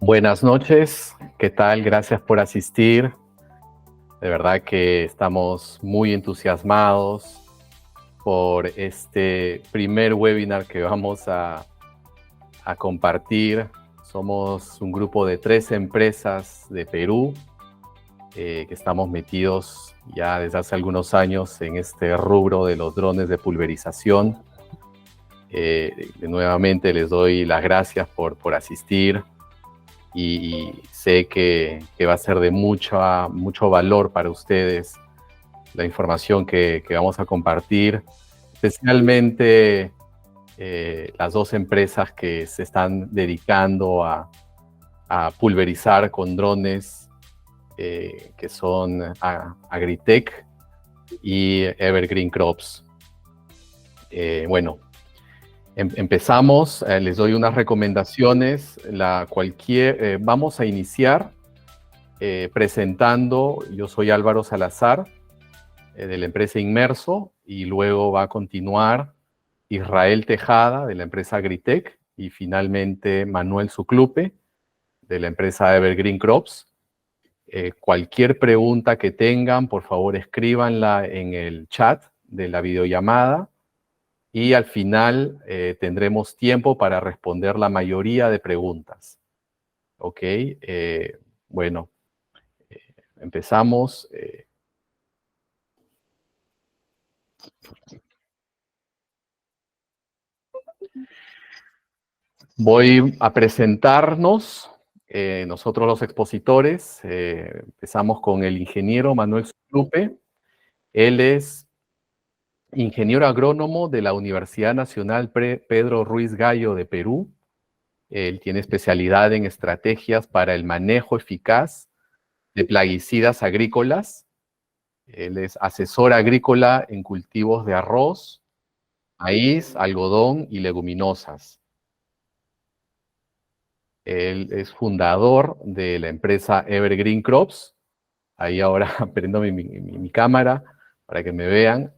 Buenas noches, ¿qué tal? Gracias por asistir. De verdad que estamos muy entusiasmados por este primer webinar que vamos a compartir. Somos un grupo de 3 empresas de Perú que estamos metidos ya desde hace algunos años en este rubro de los drones de pulverización. Nuevamente les doy las gracias por asistir. Y sé que va a ser de mucho valor para ustedes la información que vamos a compartir, especialmente las 2 empresas que se están dedicando a pulverizar con drones, que son Agritech y Evergreen Crops. Bueno, empezamos, les doy unas recomendaciones. Vamos a iniciar presentando, yo soy Álvaro Salazar, de la empresa Inmerso, y luego va a continuar Israel Tejada, de la empresa Agritech, y finalmente Manuel Suclupe, de la empresa Evergreen Crops. Cualquier pregunta que tengan, por favor escríbanla en el chat de la videollamada, y al final tendremos tiempo para responder la mayoría de preguntas. ¿Ok? Bueno, empezamos. Voy a presentarnos, nosotros los expositores. Empezamos con el ingeniero Manuel Suclupe. Él es ingeniero agrónomo de la Universidad Nacional Pedro Ruiz Gallo de Perú. Él tiene especialidad en estrategias para el manejo eficaz de plaguicidas agrícolas. Él es asesor agrícola en cultivos de arroz, maíz, algodón y leguminosas. Él es fundador de la empresa Evergreen Crops. Ahí ahora prendo mi cámara para que me vean.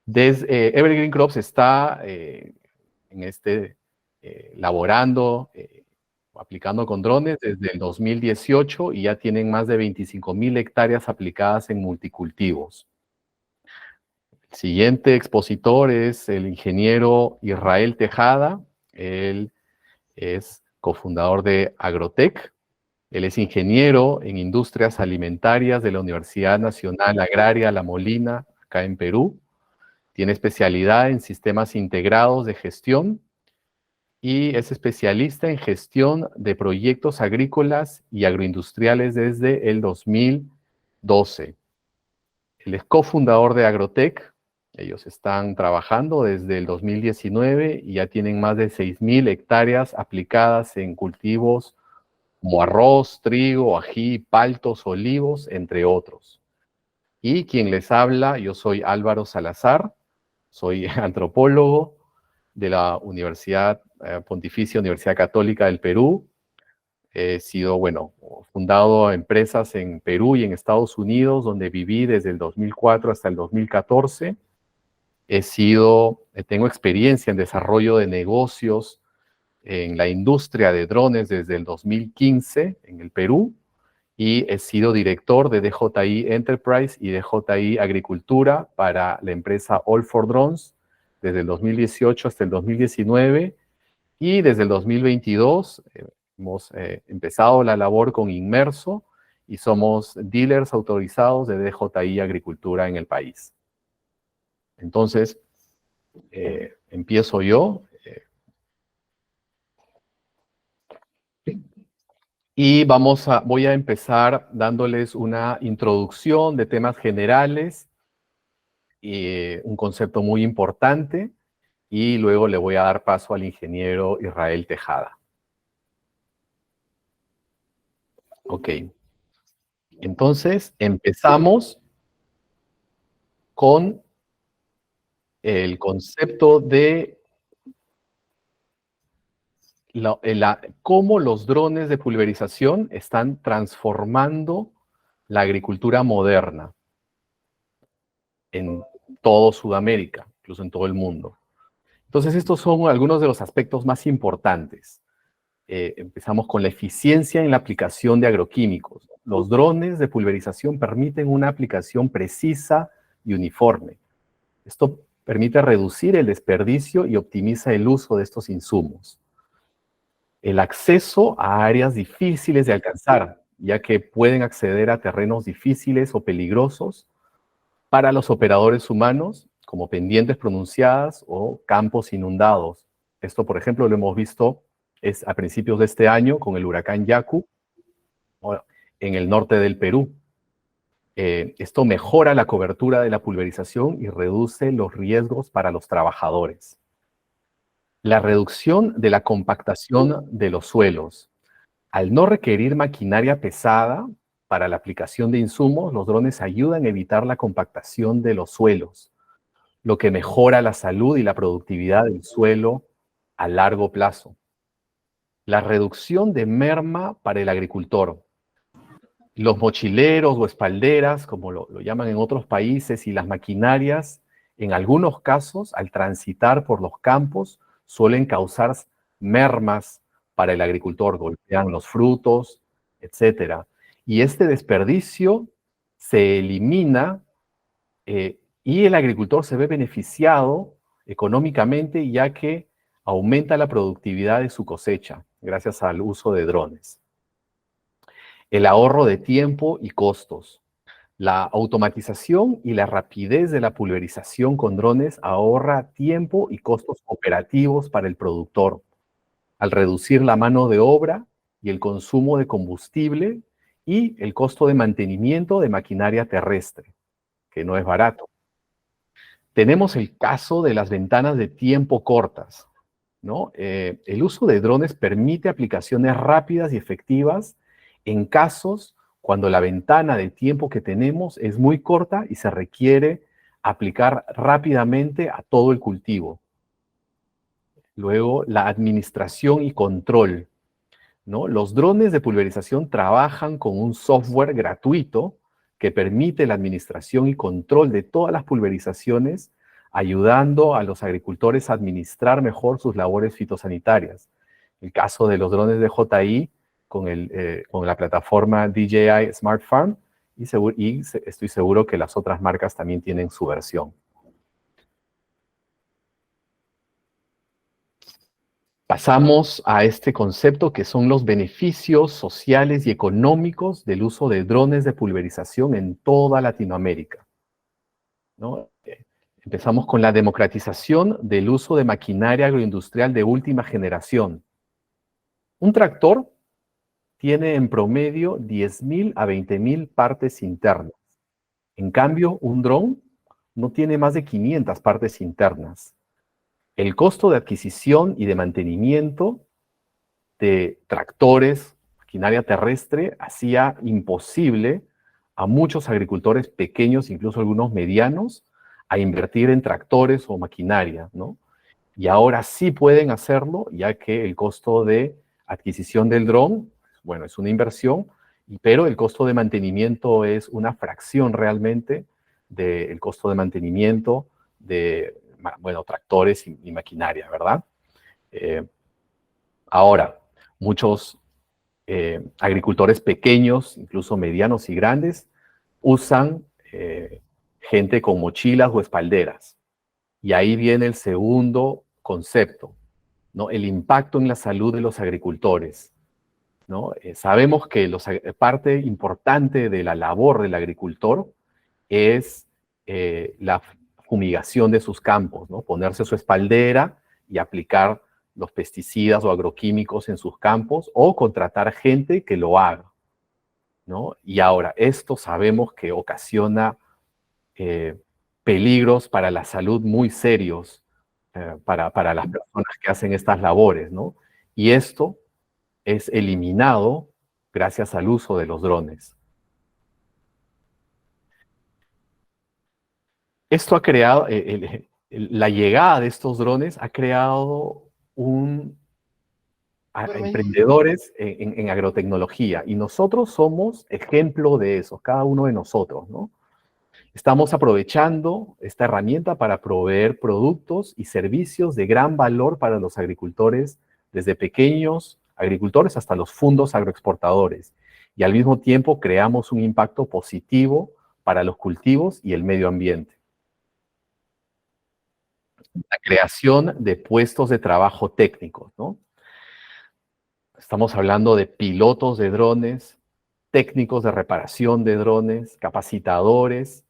Evergreen Crops está laborando, aplicando con drones desde el 2018 y ya tienen más de 25,000 hectáreas aplicadas en multicultivos. El siguiente expositor es el ingeniero Israel Tejada. Él es cofundador de Agrotech. Él es ingeniero en industrias alimentarias de la Universidad Nacional Agraria La Molina, acá en Perú. Tiene especialidad en sistemas integrados de gestión y es especialista en gestión de proyectos agrícolas y agroindustriales desde el 2012. Él es cofundador de Agrotech. Ellos están trabajando desde el 2019 y ya tienen más de 6,000 hectáreas aplicadas en cultivos como arroz, trigo, ají, paltos, olivos, entre otros. Y quien les habla, yo soy Álvaro Salazar, soy antropólogo de la Pontificia Universidad Católica del Perú. He sido, fundado empresas en Perú y en Estados Unidos, donde viví desde el 2004 hasta el 2014. Tengo experiencia en desarrollo de negocios en la industria de drones desde el 2015 en el Perú, y he sido director de DJI Enterprise y DJI Agricultura para la empresa All for Drones desde el 2018 hasta el 2019, y desde el 2022 hemos empezado la labor con Inmerso y somos dealers autorizados de DJI Agricultura en el país. Entonces, empiezo yo. Y voy a empezar dándoles una introducción de temas generales, un concepto muy importante, y luego le voy a dar paso al ingeniero Israel Tejada. Ok. Entonces, empezamos con el concepto de cómo los drones de pulverización están transformando la agricultura moderna en todo Sudamérica, incluso en todo el mundo. Entonces, estos son algunos de los aspectos más importantes. Empezamos con la eficiencia en la aplicación de agroquímicos. Los drones de pulverización permiten una aplicación precisa y uniforme. Esto permite reducir el desperdicio y optimiza el uso de estos insumos. El acceso a áreas difíciles de alcanzar, ya que pueden acceder a terrenos difíciles o peligrosos para los operadores humanos, como pendientes pronunciadas o campos inundados. Esto, por ejemplo, lo hemos visto a principios de este año con el huracán Yaku en el norte del Perú. Esto mejora la cobertura de la pulverización y reduce los riesgos para los trabajadores. La reducción de la compactación de los suelos. Al no requerir maquinaria pesada para la aplicación de insumos, los drones ayudan a evitar la compactación de los suelos, lo que mejora la salud y la productividad del suelo a largo plazo. La reducción de merma para el agricultor. Los mochileros o espalderas, como lo llaman en otros países, y las maquinarias, en algunos casos, al transitar por los campos, suelen causar mermas para el agricultor, golpean los frutos, etc. Y este desperdicio se elimina y el agricultor se ve beneficiado económicamente, ya que aumenta la productividad de su cosecha gracias al uso de drones. El ahorro de tiempo y costos. La automatización y la rapidez de la pulverización con drones ahorra tiempo y costos operativos para el productor, al reducir la mano de obra y el consumo de combustible y el costo de mantenimiento de maquinaria terrestre, que no es barato. Tenemos el caso de las ventanas de tiempo cortas, ¿no? El uso de drones permite aplicaciones rápidas y efectivas en casos cuando la ventana de tiempo que tenemos es muy corta y se requiere aplicar rápidamente a todo el cultivo. Luego, la administración y control, ¿no? Los drones de pulverización trabajan con un software gratuito que permite la administración y control de todas las pulverizaciones, ayudando a los agricultores a administrar mejor sus labores fitosanitarias. El caso de los drones de JI con la plataforma DJI Smart Farm, y estoy seguro que las otras marcas también tienen su versión. Pasamos a este concepto que son los beneficios sociales y económicos del uso de drones de pulverización en toda Latinoamérica, ¿no? Empezamos con la democratización del uso de maquinaria agroindustrial de última generación. Un tractor tiene en promedio 10.000 a 20.000 partes internas. En cambio, un dron no tiene más de 500 partes internas. El costo de adquisición y de mantenimiento de tractores, maquinaria terrestre, hacía imposible a muchos agricultores pequeños, incluso algunos medianos, a invertir en tractores o maquinaria, ¿no? Y ahora sí pueden hacerlo, ya que el costo de adquisición del dron, bueno, es una inversión, pero el costo de mantenimiento es una fracción realmente del costo de mantenimiento de, bueno, tractores y maquinaria, ¿verdad? Ahora, muchos agricultores pequeños, incluso medianos y grandes, usan gente con mochilas o espalderas. Y ahí viene el segundo concepto, ¿no? El impacto en la salud de los agricultores, ¿no? Sabemos que parte importante de la labor del agricultor es la fumigación de sus campos, ¿no? Ponerse su espaldera y aplicar los pesticidas o agroquímicos en sus campos o contratar gente que lo haga, ¿no? Y ahora, esto sabemos que ocasiona peligros para la salud muy serios para las personas que hacen estas labores, ¿no? Y esto es eliminado gracias al uso de los drones. Esto ha creado, la llegada de estos drones ha creado emprendedores en agrotecnología, y nosotros somos ejemplo de eso, cada uno de nosotros, ¿no? Estamos aprovechando esta herramienta para proveer productos y servicios de gran valor para los agricultores, desde pequeños agricultores hasta los fondos agroexportadores. Y al mismo tiempo creamos un impacto positivo para los cultivos y el medio ambiente. La creación de puestos de trabajo técnicos, ¿no? Estamos hablando de pilotos de drones, técnicos de reparación de drones, capacitadores.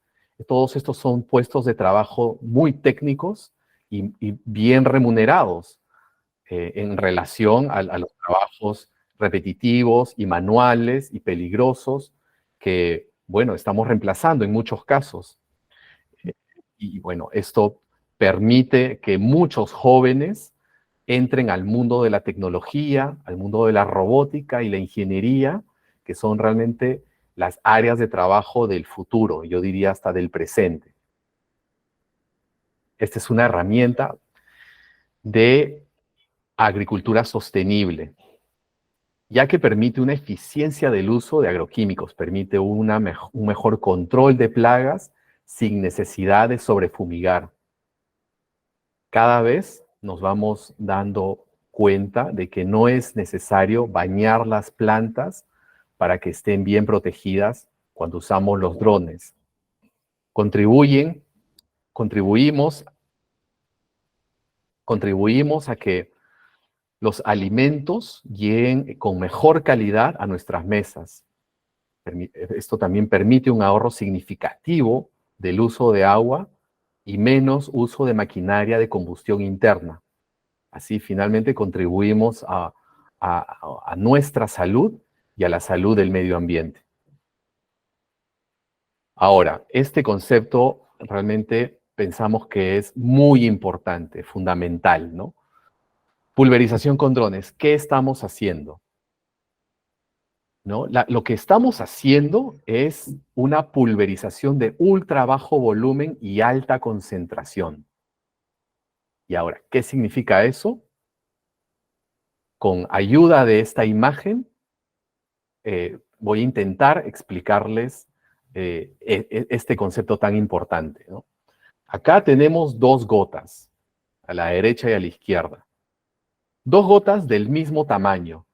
Todos estos son puestos de trabajo muy técnicos y bien remunerados en relación a los trabajos repetitivos y manuales y peligrosos que, bueno, estamos reemplazando en muchos casos. Y bueno, esto permite que muchos jóvenes entren al mundo de la tecnología, al mundo de la robótica y la ingeniería, que son realmente las áreas de trabajo del futuro, yo diría hasta del presente. Esta es una herramienta de agricultura sostenible, ya que permite una eficiencia del uso de agroquímicos, permite un mejor control de plagas sin necesidad de sobrefumigar. Cada vez nos vamos dando cuenta de que no es necesario bañar las plantas para que estén bien protegidas cuando usamos los drones. Contribuimos a que los alimentos lleguen con mejor calidad a nuestras mesas. Esto también permite un ahorro significativo del uso de agua y menos uso de maquinaria de combustión interna. Así finalmente contribuimos a nuestra salud y a la salud del medio ambiente. Ahora, este concepto realmente pensamos que es muy importante, fundamental, ¿no? Pulverización con drones. ¿Qué estamos haciendo? ¿No? Lo que estamos haciendo es una pulverización de ultra bajo volumen y alta concentración. Y ahora, ¿qué significa eso? Con ayuda de esta imagen, voy a intentar explicarles este concepto tan importante, ¿no? Acá tenemos dos gotas, a la derecha y a la izquierda. Dos gotas del mismo tamaño.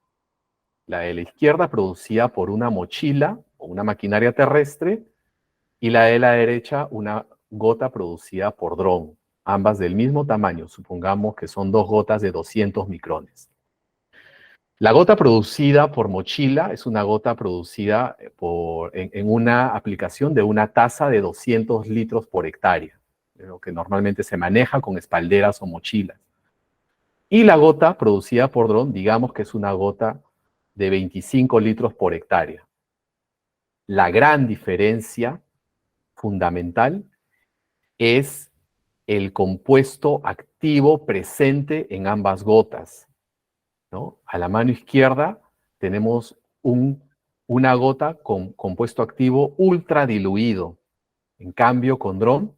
La de la izquierda producida por una mochila o una maquinaria terrestre y la de la derecha una gota producida por dron. Ambas del mismo tamaño, supongamos que son dos gotas de 200 micrones. La gota producida por mochila es una gota producida en una aplicación de una tasa de 200 litros por hectárea, lo que normalmente se maneja con espalderas o mochilas. Y la gota producida por dron, digamos que es una gota de 25 litros por hectárea. La gran diferencia fundamental es el compuesto activo presente en ambas gotas, ¿no? A la mano izquierda tenemos una gota con compuesto activo ultra diluido. En cambio, con dron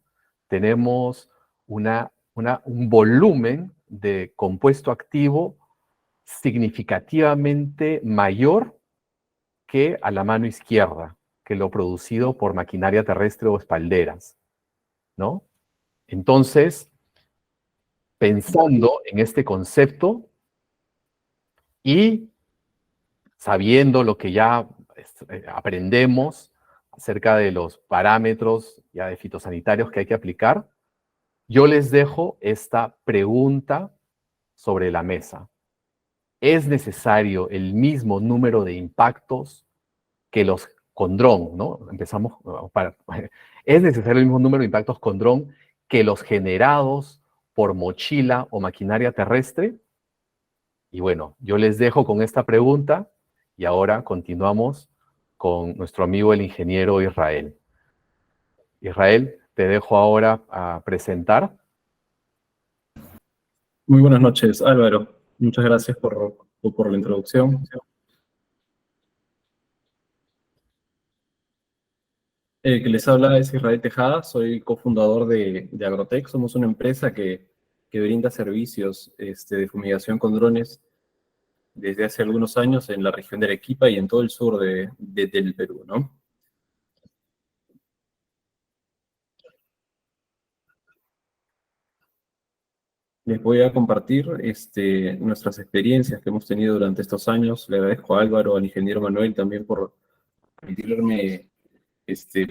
tenemos un volumen de compuesto activo significativamente mayor que a la mano izquierda, que lo producido por maquinaria terrestre o espalderas, ¿no? Entonces, pensando en este concepto y sabiendo lo que ya aprendemos acerca de los parámetros ya de fitosanitarios que hay que aplicar, yo les dejo esta pregunta sobre la mesa. ¿Es necesario el mismo número de impactos que los con dron, ¿no? ¿Es necesario el mismo número de impactos con dron que los generados por mochila o maquinaria terrestre? Y bueno, yo les dejo con esta pregunta y ahora continuamos con nuestro amigo el ingeniero Israel. Israel, te dejo ahora a presentar. Muy buenas noches, Álvaro. Muchas gracias por la introducción. El que les habla es Israel Tejada, soy cofundador de Agrotech. Somos una empresa que brinda servicios de fumigación con drones desde hace algunos años en la región de Arequipa y en todo el sur del Perú, ¿no? les voy a compartir nuestras experiencias que hemos tenido durante estos años. Le agradezco a Álvaro, al ingeniero Manuel también por permitirme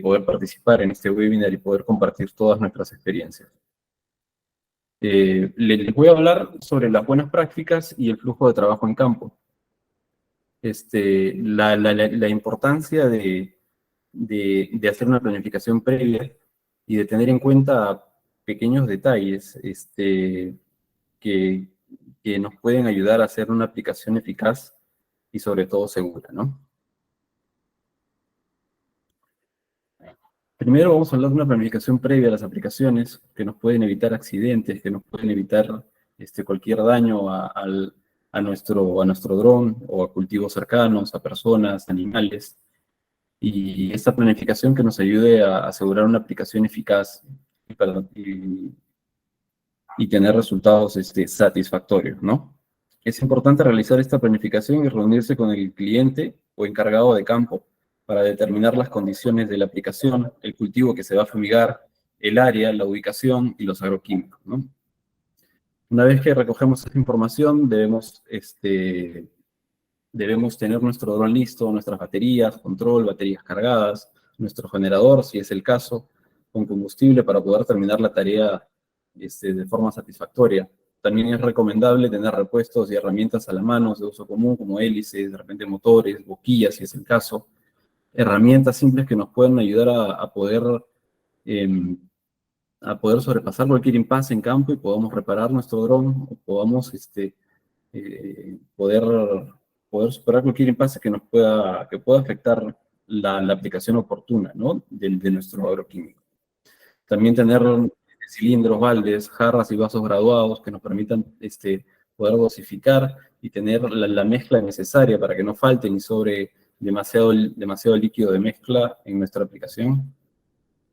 poder participar en este webinar y poder compartir todas nuestras experiencias. Les voy a hablar sobre las buenas prácticas y el flujo de trabajo en campo. La importancia de hacer una planificación previa y de tener en cuenta pequeños detalles que nos pueden ayudar a hacer una aplicación eficaz y sobre todo segura, ¿no? Primero vamos a hablar de una planificación previa a las aplicaciones que nos pueden evitar accidentes, que nos pueden evitar cualquier daño a nuestro dron o a cultivos cercanos, a personas, animales. Y esta planificación que nos ayude a asegurar una aplicación eficaz y tener resultados satisfactorios, ¿no? Es importante realizar esta planificación y reunirse con el cliente o encargado de campo para determinar las condiciones de la aplicación, el cultivo que se va a fumigar, el área, la ubicación y los agroquímicos, ¿no? Una vez que recogemos esta información, debemos tener nuestro dron listo, nuestras baterías, control, baterías cargadas, nuestro generador, si es el caso, con combustible para poder terminar la tarea de forma satisfactoria. También es recomendable tener repuestos y herramientas a la mano de uso común, como hélices, de repente motores, boquillas, si es el caso. Herramientas simples que nos pueden ayudar a poder sobrepasar cualquier impasse en campo y podamos reparar nuestro dron, o podamos poder superar cualquier impasse que pueda afectar la aplicación oportuna, ¿no? de nuestro agroquímico. También tener cilindros, baldes, jarras y vasos graduados que nos permitan poder dosificar y tener la mezcla necesaria para que no falte ni sobre demasiado líquido de mezcla en nuestra aplicación.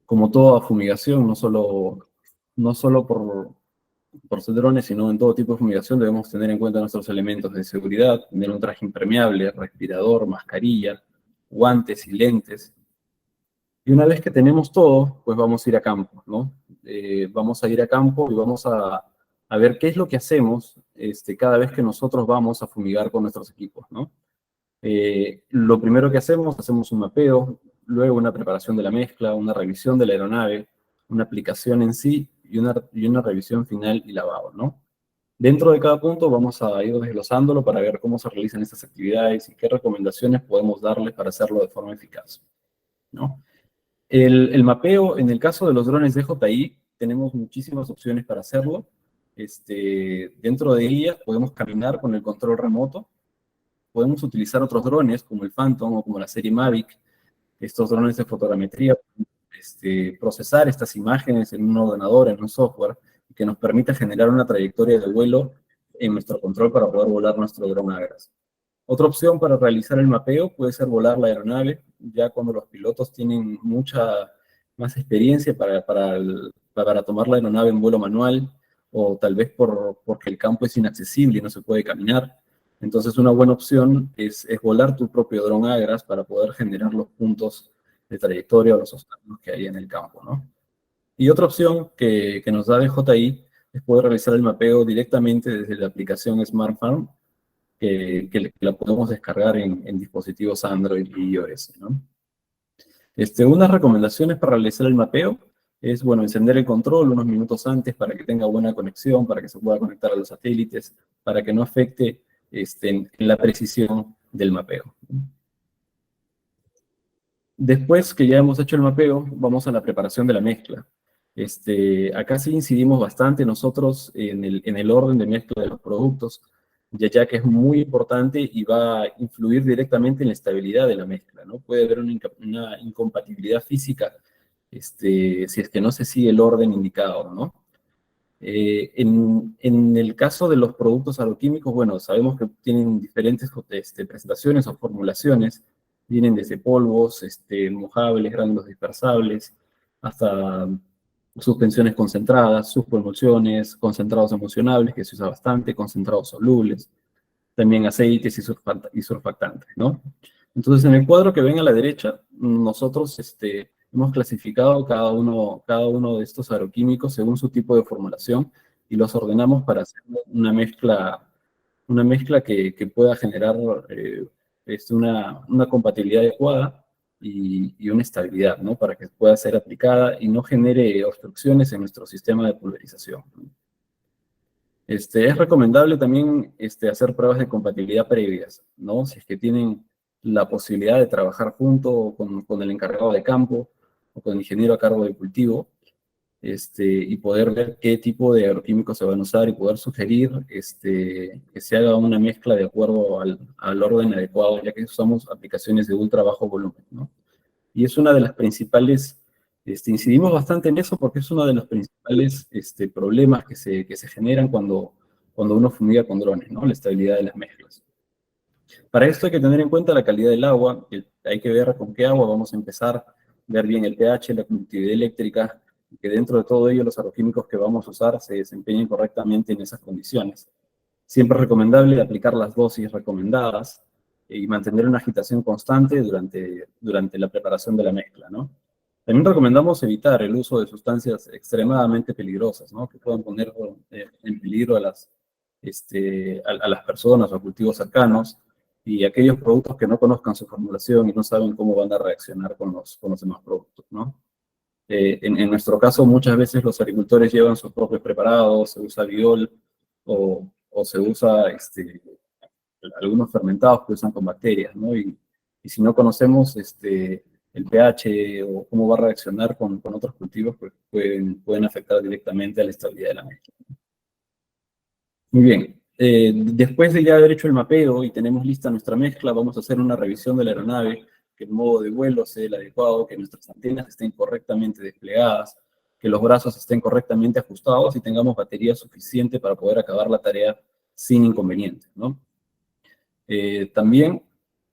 Como toda fumigación, no solo por ser drones, sino en todo tipo de fumigación debemos tener en cuenta nuestros elementos de seguridad, tener un traje impermeable, respirador, mascarilla, guantes y lentes. Y una vez que tenemos todo, pues vamos a ir a campo, ¿no? Vamos a ir a campo y vamos a ver qué es lo que hacemos cada vez que nosotros vamos a fumigar con nuestros equipos, ¿no? Lo primero que hacemos un mapeo, luego una preparación de la mezcla, una revisión de la aeronave, una aplicación en sí y una revisión final y lavado, ¿no? Dentro de cada punto vamos a ir desglosándolo para ver cómo se realizan estas actividades y qué recomendaciones podemos darles para hacerlo de forma eficaz, ¿no? El mapeo, en el caso de los drones DJI, tenemos muchísimas opciones para hacerlo. Dentro de ellas podemos caminar con el control remoto, podemos utilizar otros drones como el Phantom o como la serie Mavic, estos drones de fotogrametría, procesar estas imágenes en un ordenador, en un software, que nos permita generar una trayectoria de vuelo en nuestro control para poder volar nuestro dron Agras. Otra opción para realizar el mapeo puede ser volar la aeronave, ya cuando los pilotos tienen mucha más experiencia para tomar la aeronave en vuelo manual, o tal vez porque el campo es inaccesible y no se puede caminar. Entonces una buena opción es volar tu propio dron Agras para poder generar los puntos de trayectoria o los obstáculos que hay en el campo, ¿no? Y otra opción que nos da DJI es poder realizar el mapeo directamente desde la aplicación Smart Farm, que la podemos descargar en dispositivos Android y iOS, ¿no? Unas recomendaciones para realizar el mapeo es, bueno, encender el control unos minutos antes para que tenga buena conexión, para que se pueda conectar a los satélites, para que no afecte en la precisión del mapeo. Después que ya hemos hecho el mapeo, vamos a la preparación de la mezcla. Acá sí incidimos bastante nosotros en el orden de mezcla de los productos, ya que es muy importante y va a influir directamente en la estabilidad de la mezcla, ¿no? Puede haber una incompatibilidad física si es que no se sigue el orden indicado, ¿no? En el caso de los productos agroquímicos, bueno, sabemos que tienen diferentes presentaciones o formulaciones. Vienen desde polvos, mojables, gránulos dispersables, hasta suspensiones concentradas, suspoemulsiones, concentrados emulsionables, que se usa bastante, concentrados solubles, también aceites y surfactantes, ¿no? Entonces, en el cuadro que ven a la derecha, nosotros hemos clasificado cada uno de estos agroquímicos según su tipo de formulación y los ordenamos para hacer una mezcla que pueda generar una compatibilidad adecuada y una estabilidad, ¿no? Para que pueda ser aplicada y no genere obstrucciones en nuestro sistema de pulverización, ¿no? Es recomendable también hacer pruebas de compatibilidad previas, ¿no? Si es que tienen la posibilidad de trabajar junto con el encargado de campo o con el ingeniero a cargo del cultivo, y poder ver qué tipo de agroquímicos se van a usar y poder sugerir que se haga una mezcla de acuerdo al orden adecuado, ya que usamos aplicaciones de ultra bajo volumen, ¿no? Y es una de las principales, incidimos bastante en eso porque es uno de los principales problemas que se generan cuando uno fumiga con drones, ¿no? La estabilidad de las mezclas. Para esto hay que tener en cuenta la calidad del agua, hay que ver con qué agua vamos a empezar, ver bien el pH, la conductividad eléctrica, y que dentro de todo ello los agroquímicos que vamos a usar se desempeñen correctamente en esas condiciones. Siempre es recomendable aplicar las dosis recomendadas y mantener una agitación constante durante la preparación de la mezcla, ¿no? También recomendamos evitar el uso de sustancias extremadamente peligrosas, ¿no? Que puedan poner en peligro a las personas o a cultivos cercanos, y aquellos productos que no conozcan su formulación y no saben cómo van a reaccionar con los demás productos, ¿no? En nuestro caso, muchas veces los agricultores llevan sus propios preparados, se usa biol o se usa algunos fermentados que usan con bacterias, ¿no? Y si no conocemos el pH o cómo va a reaccionar con otros cultivos, pues pueden afectar directamente a la estabilidad de la mezcla. Muy bien. Después de ya haber hecho el mapeo y tenemos lista nuestra mezcla, vamos a hacer una revisión de la aeronave, que el modo de vuelo sea el adecuado, que nuestras antenas estén correctamente desplegadas, que los brazos estén correctamente ajustados y tengamos batería suficiente para poder acabar la tarea sin inconvenientes, ¿no? También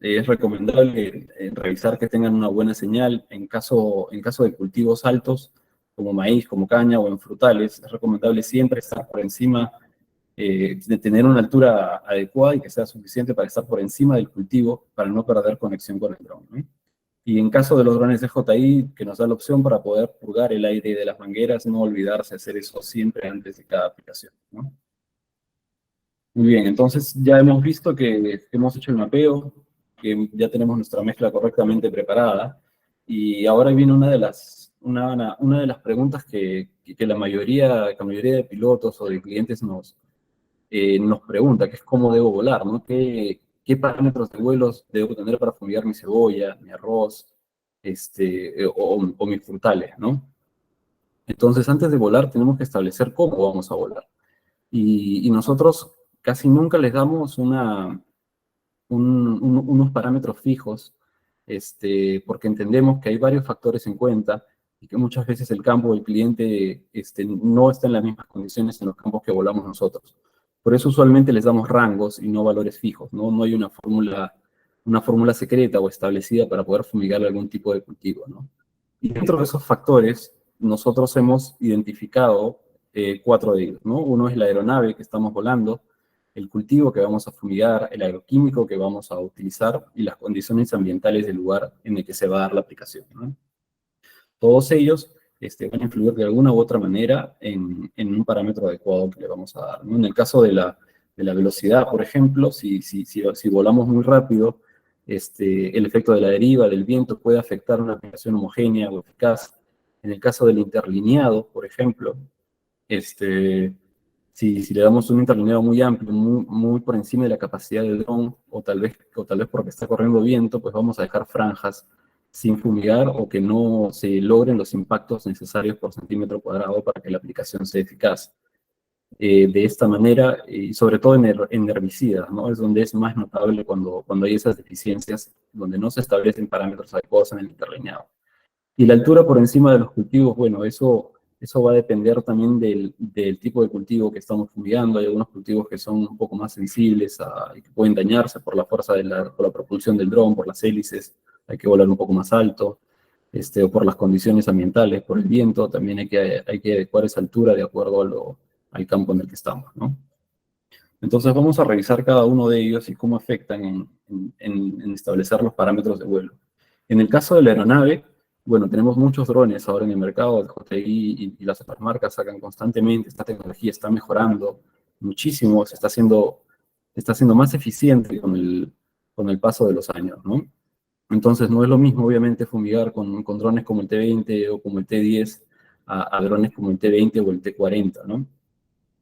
es recomendable revisar que tengan una buena señal en caso de cultivos altos, como maíz, como caña o en frutales. Es recomendable siempre estar por encima, de tener una altura adecuada y que sea suficiente para estar por encima del cultivo para no perder conexión con el dron, ¿no? Y en caso de los drones DJI, que nos da la opción para poder purgar el aire de las mangueras, no olvidarse de hacer eso siempre antes de cada aplicación, ¿no? Muy bien, entonces ya hemos visto que hemos hecho el mapeo, que ya tenemos nuestra mezcla correctamente preparada, y ahora viene una de las preguntas que la mayoría de pilotos o de clientes nos pregunta, que es cómo debo volar, ¿no? ¿Qué parámetros de vuelos debo tener para fumigar mi cebolla, mi arroz, o mis frutales, ¿no? Entonces, antes de volar, tenemos que establecer cómo vamos a volar. Y nosotros casi nunca les damos unos parámetros fijos, porque entendemos que hay varios factores en cuenta y que muchas veces el campo del cliente no está en las mismas condiciones en los campos que volamos nosotros. Por eso usualmente les damos rangos y no valores fijos, ¿no? No hay una fórmula secreta o establecida para poder fumigar algún tipo de cultivo, ¿no? Y dentro de esos factores, nosotros hemos identificado 4 de ellos, ¿no? Uno es la aeronave que estamos volando, el cultivo que vamos a fumigar, el agroquímico que vamos a utilizar y las condiciones ambientales del lugar en el que se va a dar la aplicación, ¿no? Todos ellos van a influir de alguna u otra manera en un parámetro adecuado que le vamos a dar, ¿no? En el caso de la velocidad, por ejemplo, si volamos muy rápido, el efecto de la deriva, del viento, puede afectar una aplicación homogénea o eficaz. En el caso del interlineado, por ejemplo, si le damos un interlineado muy amplio, muy por encima de la capacidad del dron, o tal vez porque está corriendo viento, pues vamos a dejar franjas sin fumigar o que no se logren los impactos necesarios por centímetro cuadrado para que la aplicación sea eficaz. De esta manera, y sobre todo en herbicidas, ¿no? Es donde es más notable cuando hay esas deficiencias, donde no se establecen parámetros adecuados en el interlineado. Y la altura por encima de los cultivos, bueno, eso va a depender también del tipo de cultivo que estamos fumigando. Hay algunos cultivos que son un poco más sensibles y que pueden dañarse por la fuerza por la propulsión del dron, por las hélices, hay que volar un poco más alto, o por las condiciones ambientales, por el viento, también hay que adecuar esa altura de acuerdo al campo en el que estamos, ¿no? Entonces vamos a revisar cada uno de ellos y cómo afectan en establecer los parámetros de vuelo. En el caso de la aeronave, Bueno, tenemos muchos drones ahora en el mercado, el JTI y las otras marcas sacan constantemente, esta tecnología está mejorando muchísimo, está siendo más eficiente con el paso de los años, ¿no? Entonces no es lo mismo, obviamente, fumigar con drones como el T-20 o como el T-10 a drones como el T-20 o el T-40, ¿no?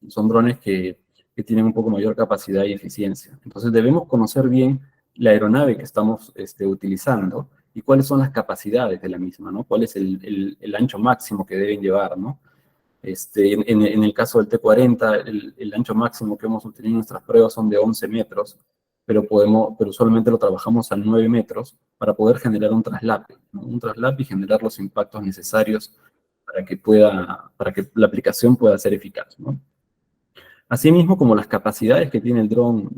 Son drones que tienen un poco mayor capacidad y eficiencia. Entonces debemos conocer bien la aeronave que estamos utilizando y cuáles son las capacidades de la misma, ¿no? Cuál es el ancho máximo que deben llevar, ¿no? En el caso del T-40, el ancho máximo que hemos obtenido en nuestras pruebas son de 11 metros, pero usualmente lo trabajamos a 9 metros para poder generar un traslape, ¿no? Un traslape y generar los impactos necesarios para que la aplicación pueda ser eficaz, ¿no? Asimismo, como las capacidades que tiene el dron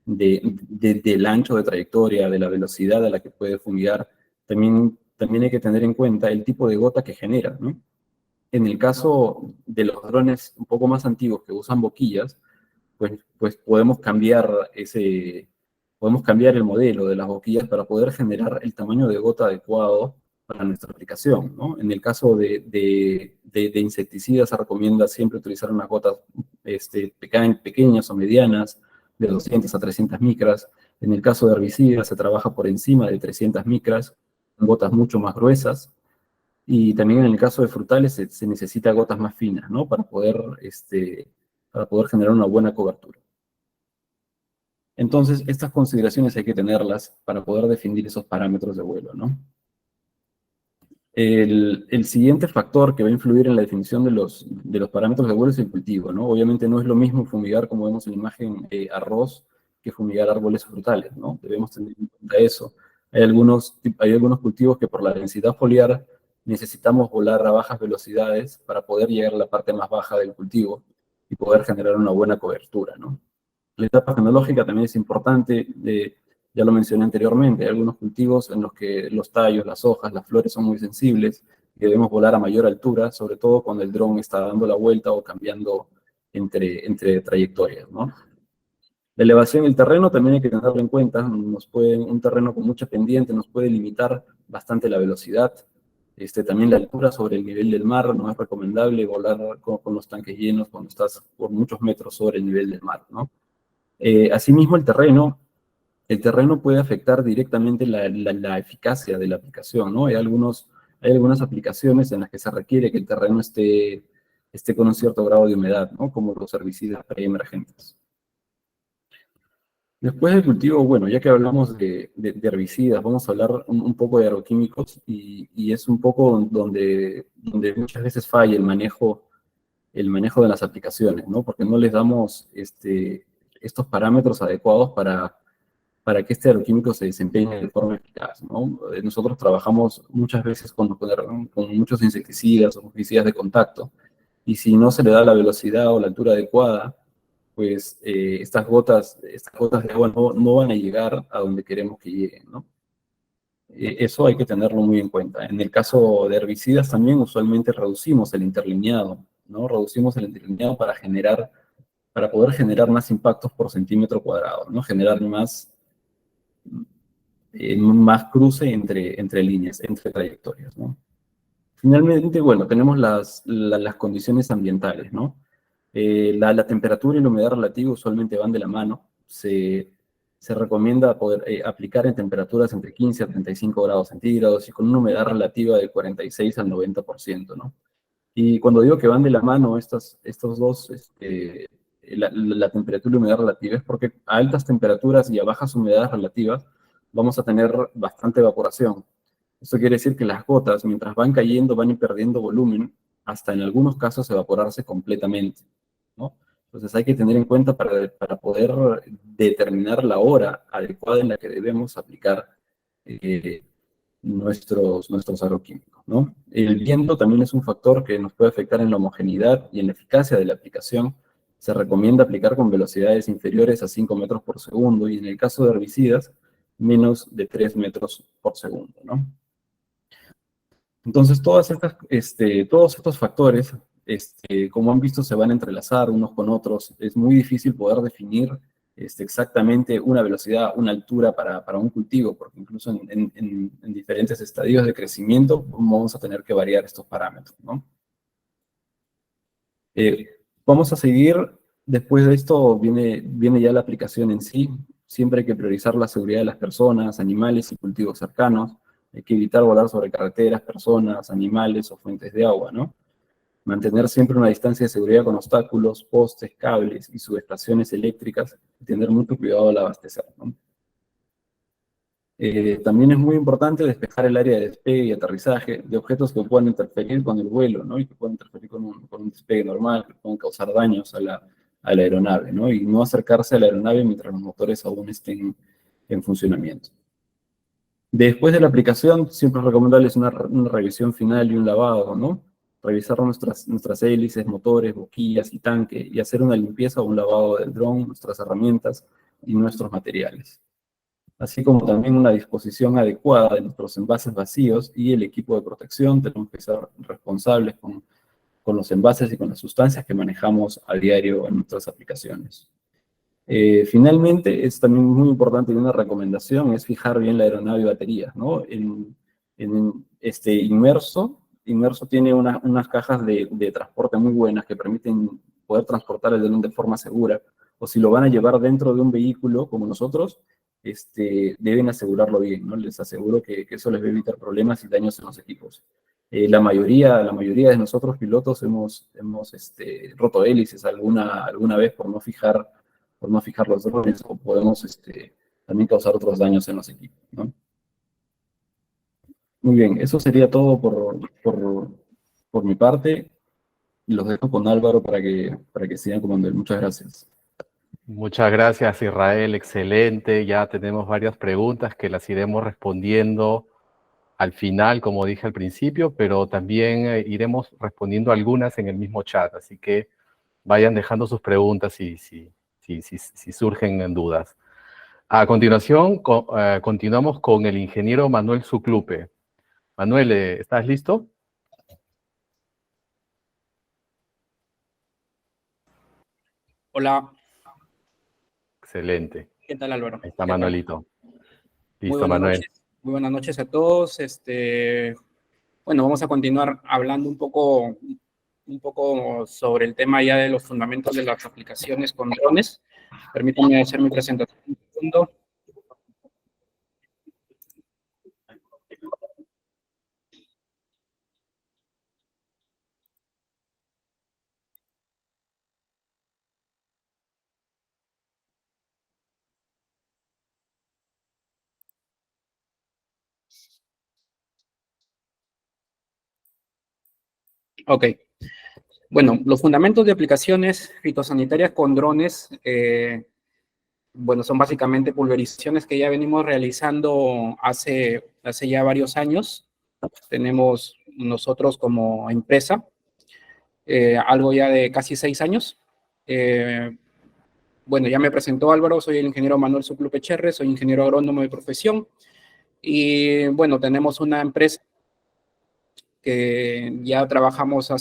del ancho de trayectoria, de la velocidad a la que puede fumigar, también hay que tener en cuenta el tipo de gota que genera, ¿no? En el caso de los drones un poco más antiguos que usan boquillas, pues podemos cambiar el modelo de las boquillas para poder generar el tamaño de gota adecuado para nuestra aplicación, ¿no? En el caso de insecticidas se recomienda siempre utilizar unas gotas pequeñas o medianas, de 200 a 300 micras. En el caso de herbicidas se trabaja por encima de 300 micras, gotas mucho más gruesas. Y también en el caso de frutales se necesita gotas más finas, ¿no? Para poder generar una buena cobertura. Entonces, estas consideraciones hay que tenerlas para poder definir esos parámetros de vuelo, ¿no? El siguiente factor que va a influir en la definición de los parámetros de vuelo es el cultivo, ¿no? Obviamente no es lo mismo fumigar, como vemos en la imagen, arroz, que fumigar árboles frutales, ¿no? Debemos tener en cuenta eso. Hay algunos cultivos que por la densidad foliar necesitamos volar a bajas velocidades para poder llegar a la parte más baja del cultivo y poder generar una buena cobertura, ¿no? La etapa fenológica también es importante, ya lo mencioné anteriormente, hay algunos cultivos en los que los tallos, las hojas, las flores son muy sensibles y debemos volar a mayor altura, sobre todo cuando el dron está dando la vuelta o cambiando entre trayectorias, ¿no? La elevación del terreno también hay que tenerlo en cuenta, un terreno con mucha pendiente nos puede limitar bastante la velocidad. También la altura sobre el nivel del mar, no es recomendable volar con los tanques llenos cuando estás por muchos metros sobre el nivel del mar, ¿no? Asimismo, el terreno puede afectar directamente la eficacia de la aplicación, ¿no? Hay algunas aplicaciones en las que se requiere que el terreno esté con un cierto grado de humedad, ¿no? Como los herbicidas preemergentes. Después del cultivo, bueno, ya que hablamos de herbicidas, vamos a hablar un poco de agroquímicos y es un poco donde muchas veces falla el manejo de las aplicaciones, ¿no? Porque no les damos estos parámetros adecuados para que este agroquímico se desempeñe de forma eficaz, ¿no? Nosotros trabajamos muchas veces con muchos insecticidas o fungicidas de contacto, y si no se le da la velocidad o la altura adecuada, pues estas gotas de agua no van a llegar a donde queremos que lleguen, ¿no? Eso hay que tenerlo muy en cuenta. En el caso de herbicidas también usualmente reducimos el interlineado, ¿no? Reducimos el interlineado para poder generar más impactos por centímetro cuadrado, ¿no? Generar más cruce entre líneas, entre trayectorias, ¿no? Finalmente, bueno, tenemos las condiciones ambientales, ¿no? La temperatura y la humedad relativa usualmente van de la mano. Se recomienda poder aplicar en temperaturas entre 15 a 35 grados centígrados y con una humedad relativa del 46 al 90%, ¿no? Y cuando digo que van de la mano estos dos, la temperatura y humedad relativa, es porque a altas temperaturas y a bajas humedades relativas vamos a tener bastante evaporación. Esto quiere decir que las gotas, mientras van cayendo, van a ir perdiendo volumen, hasta en algunos casos evaporarse completamente, ¿no? Entonces hay que tener en cuenta para poder determinar la hora adecuada en la que debemos aplicar eh, nuestros agroquímicos, ¿no? El viento también es un factor que nos puede afectar en la homogeneidad y en la eficacia de la aplicación. Se recomienda aplicar con velocidades inferiores a 5 metros por segundo y en el caso de herbicidas, menos de 3 metros por segundo, ¿no? Entonces, todos estos factores, como han visto, se van a entrelazar unos con otros. Es muy difícil poder definir exactamente una velocidad, una altura para un cultivo, porque incluso en diferentes estadios de crecimiento vamos a tener que variar estos parámetros, ¿no? Vamos a seguir, después de esto viene ya la aplicación en sí. Siempre hay que priorizar la seguridad de las personas, animales y cultivos cercanos. Hay que evitar volar sobre carreteras, personas, animales o fuentes de agua, ¿no? Mantener siempre una distancia de seguridad con obstáculos, postes, cables y subestaciones eléctricas y tener mucho cuidado al abastecer, ¿no? También es muy importante despejar el área de despegue y aterrizaje de objetos que puedan interferir con el vuelo, ¿no? Y que puedan interferir con un despegue normal, que puedan causar daños a la aeronave, ¿no? Y no acercarse a la aeronave mientras los motores aún estén en funcionamiento. Después de la aplicación, siempre es recomendable una revisión final y un lavado, ¿no? Revisar nuestras hélices, motores, boquillas y tanque, y hacer una limpieza o un lavado del dron, nuestras herramientas y nuestros materiales. Así como también una disposición adecuada de nuestros envases vacíos y el equipo de protección. Tenemos que ser responsables con los envases y con las sustancias que manejamos a diario en nuestras aplicaciones. Finalmente, es también muy importante y una recomendación es fijar bien la aeronave y baterías, ¿no? Inmerso tiene unas cajas de transporte muy buenas que permiten poder transportar el dron de forma segura, o si lo van a llevar dentro de un vehículo como nosotros, deben asegurarlo bien, ¿no? Les aseguro que eso les va a evitar problemas y daños en los equipos. La mayoría de nosotros pilotos hemos roto hélices alguna vez por no fijar los drones, o podemos también causar otros daños en los equipos, ¿no? Muy bien, eso sería todo por mi parte. Los dejo con Álvaro para que sigan comandando. Muchas gracias. Muchas gracias, Israel. Excelente. Ya tenemos varias preguntas que las iremos respondiendo al final, como dije al principio, pero también iremos respondiendo algunas en el mismo chat. Así que vayan dejando sus preguntas si surgen dudas. A continuación, continuamos con el ingeniero Manuel Zuclupe. Manuel, ¿estás listo? Hola. Excelente. ¿Qué tal, Álvaro? Ahí está ¿Qué tal? Manuelito. Muy Listo, buenas Manuel. noches. Muy buenas noches a todos. Bueno, vamos a continuar hablando un poco sobre el tema ya de los fundamentos de las aplicaciones con drones. Permítanme hacer mi presentación un segundo. Ok. Bueno, los fundamentos de aplicaciones fitosanitarias con drones, bueno, son básicamente pulverizaciones que ya venimos realizando hace ya varios años. Tenemos nosotros como empresa algo ya de casi 6 años. Bueno, ya me presentó Álvaro, soy el ingeniero Manuel Zuclupe Cherre, soy ingeniero agrónomo de profesión. Y bueno, tenemos una empresa que ya trabajamos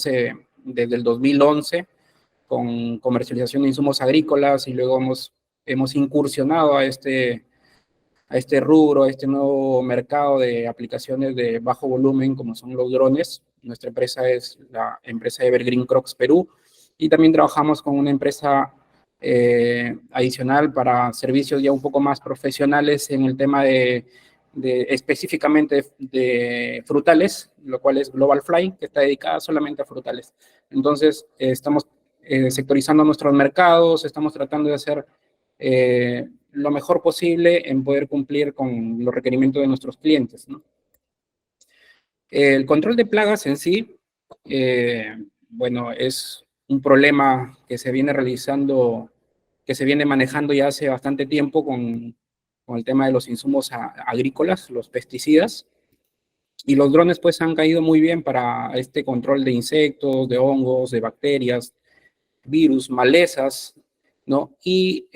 desde el 2011 con comercialización de insumos agrícolas, y luego hemos incursionado a este rubro, a este nuevo mercado de aplicaciones de bajo volumen, como son los drones. Nuestra empresa es la empresa Evergreen Crocs Perú, y también trabajamos con una empresa adicional para servicios ya un poco más profesionales en el tema específicamente de frutales, lo cual es Global Fly, que está dedicada solamente a frutales. Entonces, estamos sectorizando nuestros mercados, estamos tratando de hacer lo mejor posible en poder cumplir con los requerimientos de nuestros clientes, ¿no? El control de plagas en sí, bueno, es un problema que se viene manejando ya hace bastante tiempo con el tema de los insumos agrícolas, los pesticidas, y los drones pues han caído muy bien para este control de insectos, de hongos, de bacterias, virus, malezas, ¿no? Y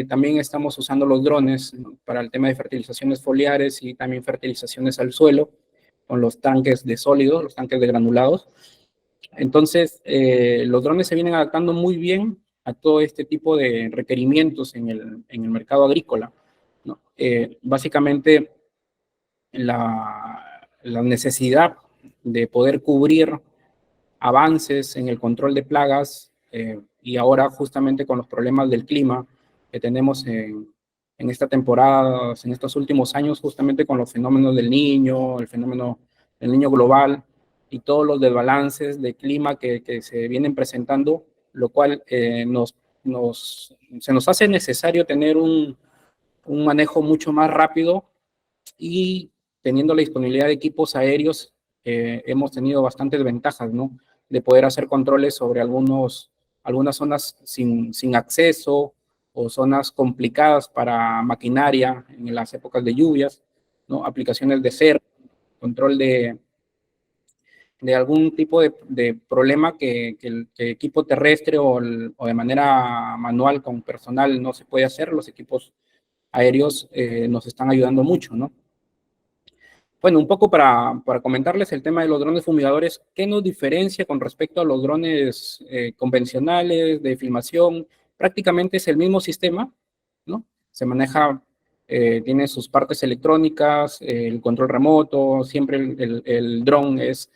también estamos usando los drones, ¿no?, para el tema de fertilizaciones foliares y también fertilizaciones al suelo, con los tanques de sólidos, los tanques de granulados. Entonces, los drones se vienen adaptando muy bien todo este tipo de requerimientos en el mercado agrícola, ¿no? Básicamente, la necesidad de poder cubrir avances en el control de plagas y ahora justamente con los problemas del clima que tenemos en esta temporada, en estos últimos años, justamente con los fenómenos del Niño, el fenómeno del Niño global y todos los desbalances de clima que se vienen presentando, lo cual se nos hace necesario tener un manejo mucho más rápido y teniendo la disponibilidad de equipos aéreos, hemos tenido bastantes ventajas, ¿no? De poder hacer controles sobre algunas zonas sin acceso o zonas complicadas para maquinaria en las épocas de lluvias, ¿no? Aplicaciones de cerco, control de algún tipo de problema que el equipo terrestre o de manera manual con personal no se puede hacer. Los equipos aéreos nos están ayudando mucho, ¿no? Bueno, un poco para comentarles el tema de los drones fumigadores, ¿qué nos diferencia con respecto a los drones convencionales de filmación? Prácticamente es el mismo sistema, ¿no? Se maneja, tiene sus partes electrónicas, el control remoto, siempre el dron es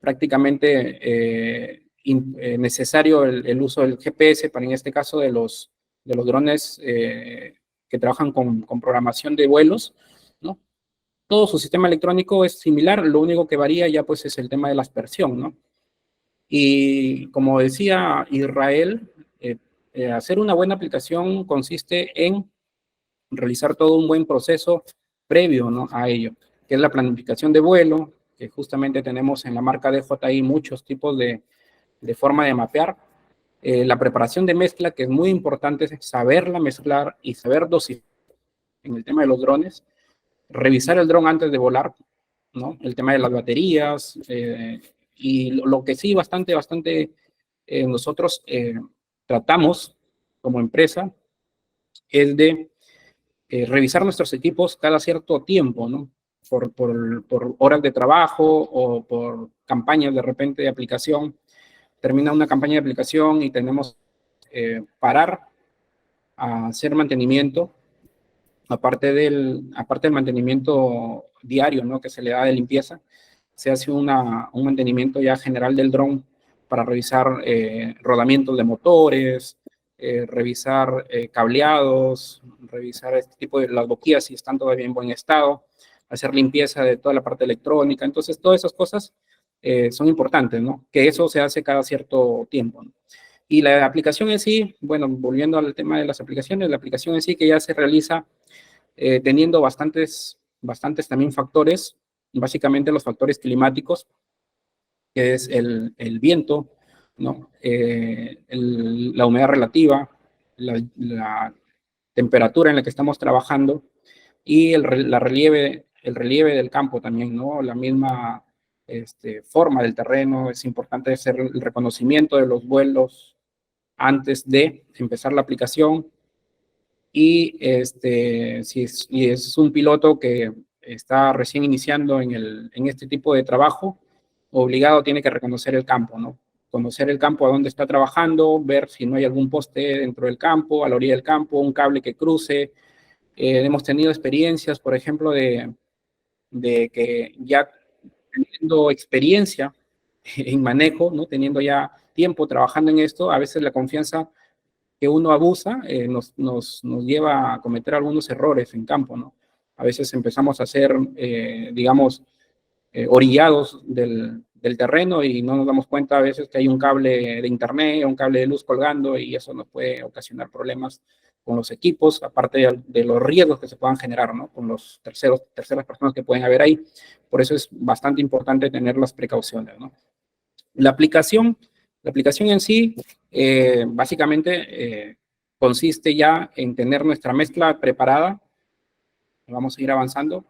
prácticamente necesario el uso del GPS, para en este caso de los drones que trabajan con programación de vuelos, ¿no? Todo su sistema electrónico es similar, lo único que varía ya pues es el tema de la aspersión, ¿no? Y como decía Israel, hacer una buena aplicación consiste en realizar todo un buen proceso previo, ¿no?, a ello, que es la planificación de vuelo, que justamente tenemos en la marca DJI muchos tipos de forma de mapear, la preparación de mezcla, que es muy importante saberla mezclar y saber dosificar en el tema de los drones, revisar el dron antes de volar, ¿no? El tema de las baterías, y lo que sí bastante nosotros tratamos como empresa es de revisar nuestros equipos cada cierto tiempo, ¿no? Por horas de trabajo o por campañas de repente de aplicación. Termina una campaña de aplicación y tenemos parar a hacer mantenimiento, aparte del mantenimiento diario, ¿no?, que se le da de limpieza, se hace un mantenimiento ya general del dron para revisar rodamientos de motores, revisar cableados, revisar este tipo de las boquillas si están todavía en buen estado, hacer limpieza de toda la parte electrónica. Entonces, todas esas cosas son importantes, ¿no? Que eso se hace cada cierto tiempo, ¿no? Y la aplicación en sí, bueno, volviendo al tema de las aplicaciones, la aplicación en sí que ya se realiza teniendo bastantes también factores, básicamente los factores climáticos, que es el viento, ¿no? La humedad relativa, la temperatura en la que estamos trabajando y el relieve del campo también, ¿no? La misma forma del terreno. Es importante hacer el reconocimiento de los vuelos antes de empezar la aplicación. Y si es un piloto que está recién iniciando en este tipo de trabajo, obligado tiene que reconocer el campo, ¿no? Conocer el campo a donde está trabajando, ver si no hay algún poste dentro del campo, a la orilla del campo, un cable que cruce. Hemos tenido experiencias, por ejemplo, de que ya teniendo experiencia en manejo, ¿no?, teniendo ya tiempo trabajando en esto, a veces la confianza que uno abusa nos lleva a cometer algunos errores en campo, ¿no? A veces empezamos a ser, digamos, orillados del terreno y no nos damos cuenta a veces que hay un cable de internet, un cable de luz colgando, y eso nos puede ocasionar problemas con los equipos, aparte de los riesgos que se puedan generar, ¿no?, con los terceras personas que pueden haber ahí. Por eso es bastante importante tener las precauciones, ¿no? La aplicación en sí, básicamente, consiste ya en tener nuestra mezcla preparada. Vamos a ir avanzando.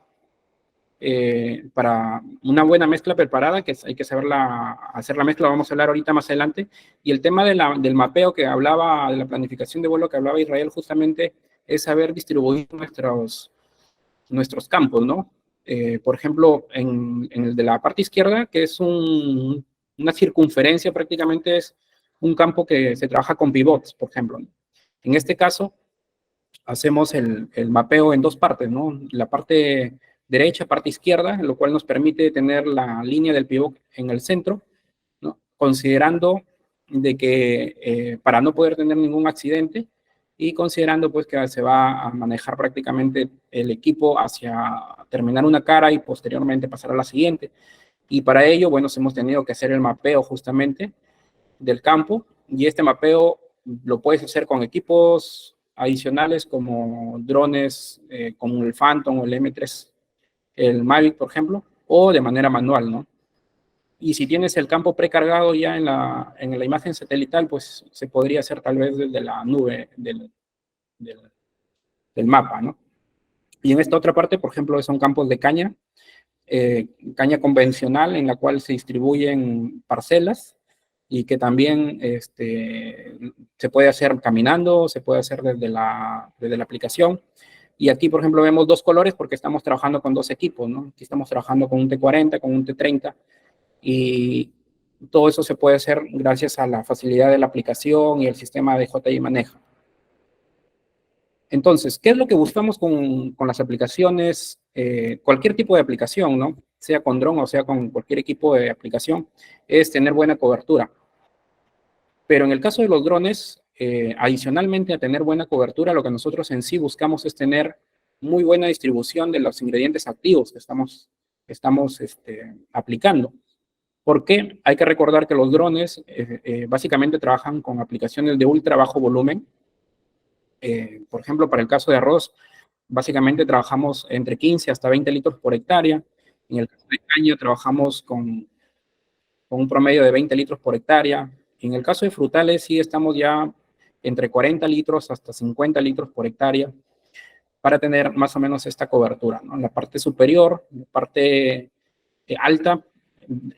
Para una buena mezcla preparada, que hay que saberla hacer la mezcla, vamos a hablar ahorita más adelante. Y el tema del mapeo que hablaba, de la planificación de vuelo que hablaba Israel, justamente es saber distribuir nuestros campos, ¿no? Por ejemplo, en el de la parte izquierda, que es una circunferencia, prácticamente es un campo que se trabaja con pivots, por ejemplo. En este caso, hacemos el mapeo en dos partes, ¿no? La parte derecha, parte izquierda, lo cual nos permite tener la línea del pivot en el centro, ¿no? Considerando de que para no poder tener ningún accidente y considerando pues que se va a manejar prácticamente el equipo hacia terminar una cara y posteriormente pasar a la siguiente. Y para ello, bueno, hemos tenido que hacer el mapeo justamente del campo, y este mapeo lo puedes hacer con equipos adicionales como drones como el Phantom o el M3, el Mavic, por ejemplo, o de manera manual, ¿no? Y si tienes el campo precargado ya en la imagen satelital, pues se podría hacer tal vez desde la nube del mapa, ¿no? Y en esta otra parte, por ejemplo, son campos de caña, caña convencional en la cual se distribuyen parcelas y que también se puede hacer caminando, se puede hacer desde la aplicación. Y aquí, por ejemplo, vemos dos colores porque estamos trabajando con dos equipos, ¿no? Aquí estamos trabajando con un T40, con un T30, y todo eso se puede hacer gracias a la facilidad de la aplicación y el sistema de DJI Maneja. Entonces, ¿qué es lo que buscamos con las aplicaciones? Cualquier tipo de aplicación, ¿no? Sea con dron o sea con cualquier equipo de aplicación, es tener buena cobertura. Pero en el caso de los drones, adicionalmente a tener buena cobertura, lo que nosotros en sí buscamos es tener muy buena distribución de los ingredientes activos que estamos aplicando. Porque hay que recordar que los drones básicamente trabajan con aplicaciones de ultra bajo volumen. Por ejemplo, para el caso de arroz, básicamente trabajamos entre 15 hasta 20 litros por hectárea. En el caso de caña trabajamos con un promedio de 20 litros por hectárea. En el caso de frutales sí estamos ya entre 40 litros hasta 50 litros por hectárea para tener más o menos esta cobertura, ¿no? La parte superior, la parte alta,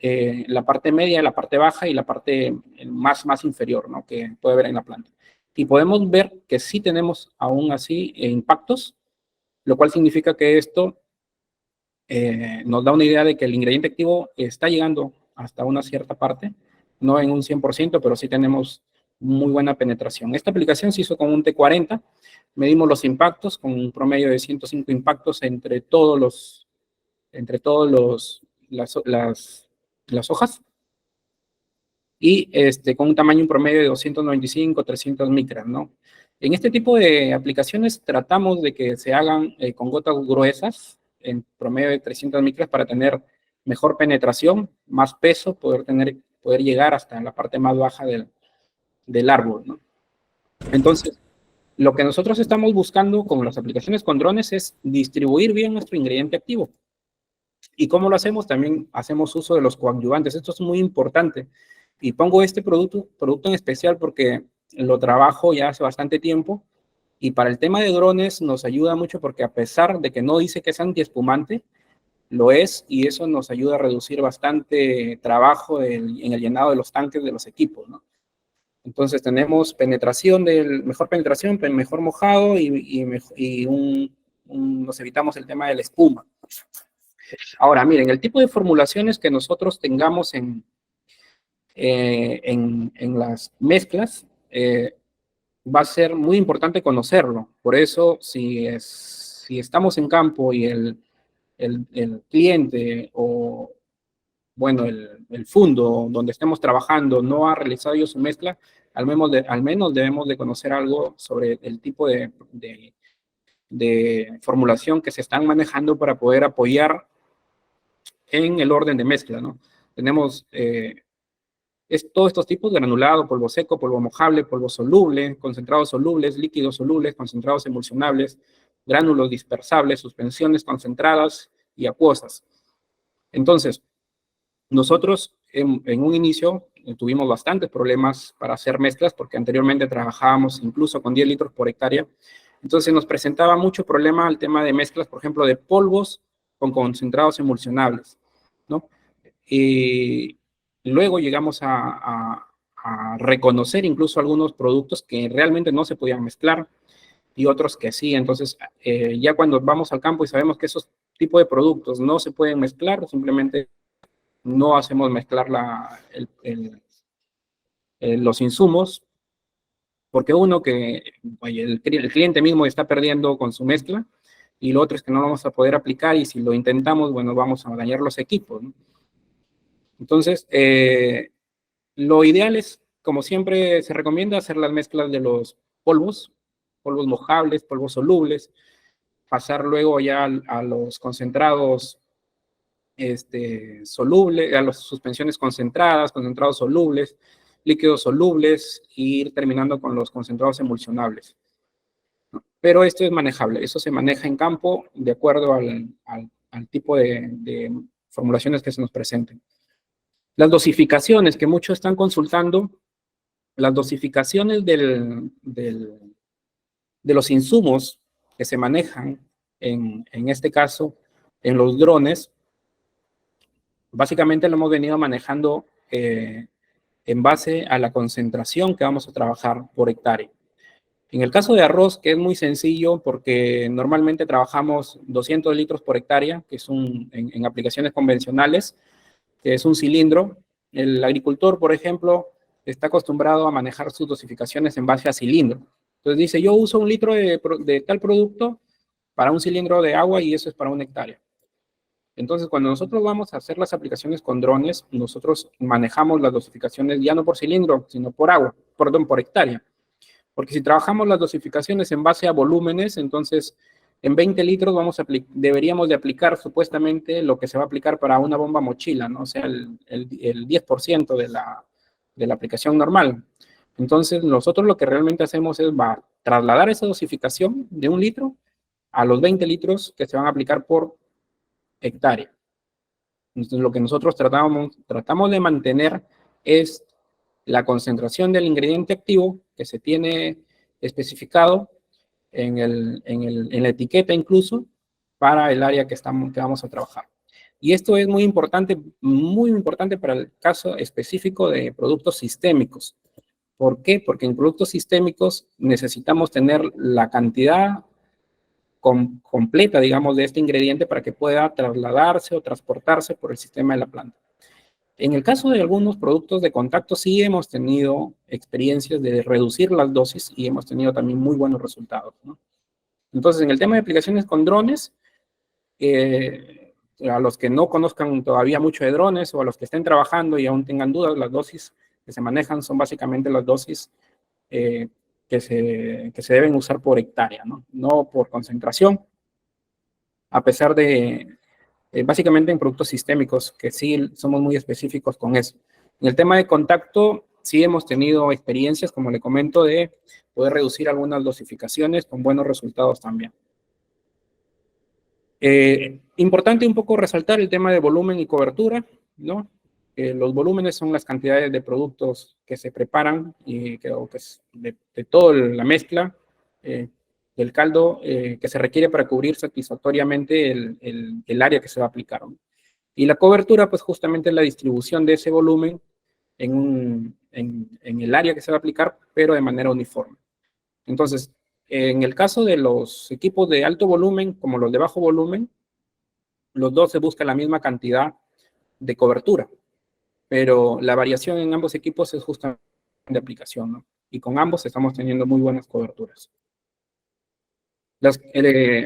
la parte media, la parte baja y la parte más inferior, ¿no? Que puede ver en la planta. Y podemos ver que sí tenemos aún así impactos, lo cual significa que esto nos da una idea de que el ingrediente activo está llegando hasta una cierta parte, no en un 100%, pero sí tenemos muy buena penetración. Esta aplicación se hizo con un T40, medimos los impactos con un promedio de 105 impactos entre las hojas, y con un tamaño promedio de 295, 300 micras, ¿no? En este tipo de aplicaciones tratamos de que se hagan con gotas gruesas, en promedio de 300 micras, para tener mejor penetración, más peso, poder llegar hasta la parte más baja del árbol, ¿no? Entonces, lo que nosotros estamos buscando con las aplicaciones con drones es distribuir bien nuestro ingrediente activo. ¿Y cómo lo hacemos? También hacemos uso de los coadyuvantes. Esto es muy importante. Y pongo este producto en especial porque lo trabajo ya hace bastante tiempo. Y para el tema de drones nos ayuda mucho porque a pesar de que no dice que es antiespumante, lo es, y eso nos ayuda a reducir bastante trabajo en el llenado de los tanques de los equipos, ¿no? Entonces tenemos mejor penetración, mejor mojado nos evitamos el tema de la espuma. Ahora, miren, el tipo de formulaciones que nosotros tengamos en las mezclas va a ser muy importante conocerlo. Por eso, si estamos en campo y el cliente o, bueno, el fundo donde estemos trabajando no ha realizado yo su mezcla, al menos debemos de conocer algo sobre el tipo de formulación que se están manejando para poder apoyar en el orden de mezcla, ¿no? Tenemos todos estos tipos: granulado, polvo seco, polvo mojable, polvo soluble, concentrados solubles, líquidos solubles, concentrados emulsionables, gránulos dispersables, suspensiones concentradas y acuosas. Entonces, nosotros en un inicio tuvimos bastantes problemas para hacer mezclas porque anteriormente trabajábamos incluso con 10 litros por hectárea. Entonces nos presentaba mucho problema el tema de mezclas, por ejemplo, de polvos con concentrados emulsionables, ¿no? Y luego llegamos a reconocer incluso algunos productos que realmente no se podían mezclar y otros que sí. Entonces, ya cuando vamos al campo y sabemos que esos tipos de productos no se pueden mezclar, simplemente no hacemos mezclar los insumos, porque uno, que oye, el cliente mismo está perdiendo con su mezcla, y lo otro es que no lo vamos a poder aplicar, y si lo intentamos, bueno, vamos a dañar los equipos, ¿no? Entonces, lo ideal es, como siempre se recomienda, hacer las mezclas de los polvos mojables, polvos solubles, pasar luego ya a los concentrados solubles, a las suspensiones concentradas, concentrados solubles, líquidos solubles, e ir terminando con los concentrados emulsionables. Pero esto es manejable, eso se maneja en campo de acuerdo al tipo de formulaciones que se nos presenten. Las dosificaciones que muchos están consultando, las dosificaciones de los insumos que se manejan, en este caso, en los drones, básicamente lo hemos venido manejando en base a la concentración que vamos a trabajar por hectárea. En el caso de arroz, que es muy sencillo porque normalmente trabajamos 200 litros por hectárea, que es en aplicaciones convencionales, que es un cilindro. El agricultor, por ejemplo, está acostumbrado a manejar sus dosificaciones en base a cilindro. Entonces dice, yo uso 1 litro de tal producto para un cilindro de agua y eso es para 1 hectárea. Entonces, cuando nosotros vamos a hacer las aplicaciones con drones, nosotros manejamos las dosificaciones ya no por cilindro, sino por agua, perdón, por hectárea. Porque si trabajamos las dosificaciones en base a volúmenes, entonces en 20 litros deberíamos de aplicar supuestamente lo que se va a aplicar para una bomba mochila, ¿no? O sea, el 10% de la aplicación normal. Entonces, nosotros lo que realmente hacemos es trasladar esa dosificación de 1 litro a los 20 litros que se van a aplicar por hectárea. Entonces, lo que nosotros tratamos de mantener es la concentración del ingrediente activo que se tiene especificado en la etiqueta incluso para el área que vamos a trabajar. Y esto es muy importante para el caso específico de productos sistémicos. ¿Por qué? Porque en productos sistémicos necesitamos tener la cantidad completa, digamos, de este ingrediente para que pueda trasladarse o transportarse por el sistema de la planta. En el caso de algunos productos de contacto, sí hemos tenido experiencias de reducir las dosis y hemos tenido también muy buenos resultados, ¿no? Entonces, en el tema de aplicaciones con drones, a los que no conozcan todavía mucho de drones o a los que estén trabajando y aún tengan dudas, las dosis que se manejan son básicamente las dosis que se deben usar por hectárea, ¿no? No por concentración, a pesar de, básicamente en productos sistémicos, que sí somos muy específicos con eso. En el tema de contacto, sí hemos tenido experiencias, como le comento, de poder reducir algunas dosificaciones con buenos resultados también. Importante un poco resaltar el tema de volumen y cobertura, ¿no? Los volúmenes son las cantidades de productos que se preparan y que es de toda la mezcla del caldo que se requiere para cubrir satisfactoriamente el área que se va a aplicar, ¿no? Y la cobertura, pues justamente es la distribución de ese volumen en el área que se va a aplicar, pero de manera uniforme. Entonces, en el caso de los equipos de alto volumen, como los de bajo volumen, los dos se busca la misma cantidad de cobertura, pero la variación en ambos equipos es justamente de aplicación, ¿no? Y con ambos estamos teniendo muy buenas coberturas.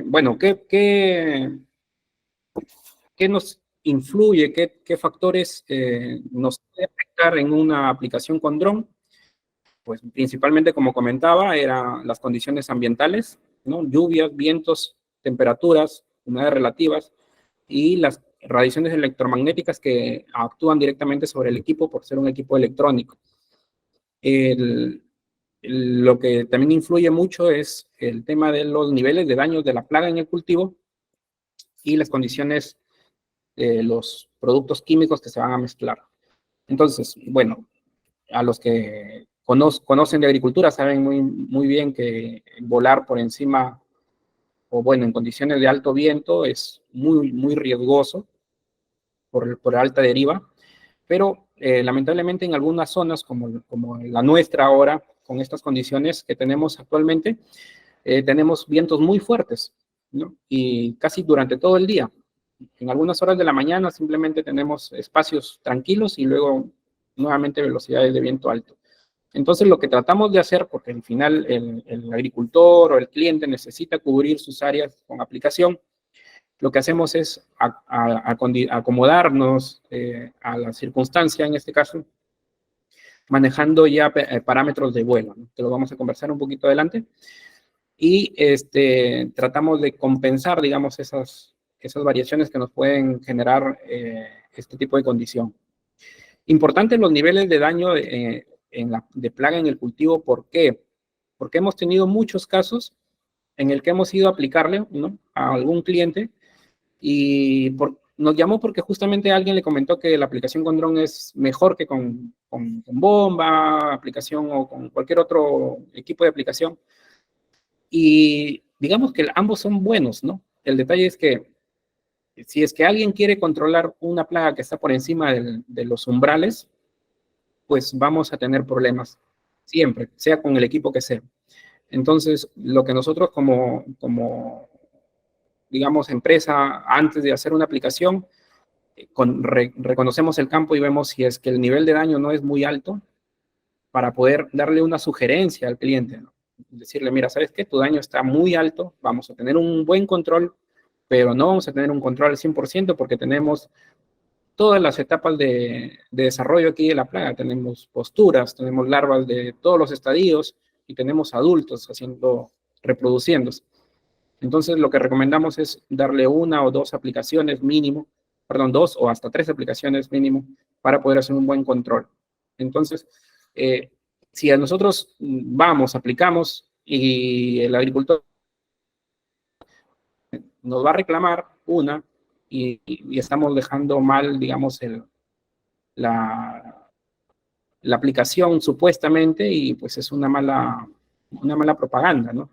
Bueno, ¿qué nos influye? ¿Qué factores nos puede afectar en una aplicación con dron? Pues principalmente, como comentaba, eran las condiciones ambientales, ¿no? Lluvias, vientos, temperaturas, humedades relativas y las radiaciones electromagnéticas que actúan directamente sobre el equipo por ser un equipo electrónico. Lo que también influye mucho es el tema de los niveles de daños de la plaga en el cultivo y las condiciones de los productos químicos que se van a mezclar. Entonces, bueno, a los que conocen de agricultura saben muy bien que volar por encima, o bueno, en condiciones de alto viento es muy riesgoso por alta deriva, pero lamentablemente en algunas zonas como la nuestra ahora, con estas condiciones que tenemos actualmente, tenemos vientos muy fuertes, ¿no? Y casi durante todo el día. En algunas horas de la mañana simplemente tenemos espacios tranquilos y luego nuevamente velocidades de viento alto. Entonces, lo que tratamos de hacer, porque al final el agricultor o el cliente necesita cubrir sus áreas con aplicación, lo que hacemos es acomodarnos a la circunstancia, en este caso, manejando ya parámetros de vuelo, ¿no? Que lo vamos a conversar un poquito adelante. Y tratamos de compensar, digamos, esas variaciones que nos pueden generar este tipo de condición. Importante los niveles de daño de plaga en el cultivo. ¿Por qué? Porque hemos tenido muchos casos en el que hemos ido a aplicarle, ¿no?, a algún cliente y nos llamó porque justamente alguien le comentó que la aplicación con dron es mejor que con bomba, aplicación o con cualquier otro equipo de aplicación. Y digamos que ambos son buenos, ¿no? El detalle es que si es que alguien quiere controlar una plaga que está por encima de los umbrales, pues vamos a tener problemas siempre, sea con el equipo que sea. Entonces, lo que nosotros como digamos, empresa, antes de hacer una aplicación, reconocemos el campo y vemos si es que el nivel de daño no es muy alto para poder darle una sugerencia al cliente, ¿no? Decirle, mira, ¿sabes qué? Tu daño está muy alto, vamos a tener un buen control, pero no vamos a tener un control al 100% porque tenemos todas las etapas de desarrollo aquí de la plaga. Tenemos posturas, tenemos larvas de todos los estadios y tenemos adultos reproduciéndose. Entonces, lo que recomendamos es darle 1 o 2 aplicaciones mínimo, perdón, 2 o hasta 3 aplicaciones mínimo para poder hacer un buen control. Entonces, si a nosotros vamos, aplicamos y el agricultor nos va a reclamar una y estamos dejando mal, digamos, la aplicación supuestamente y pues es una mala propaganda, ¿no?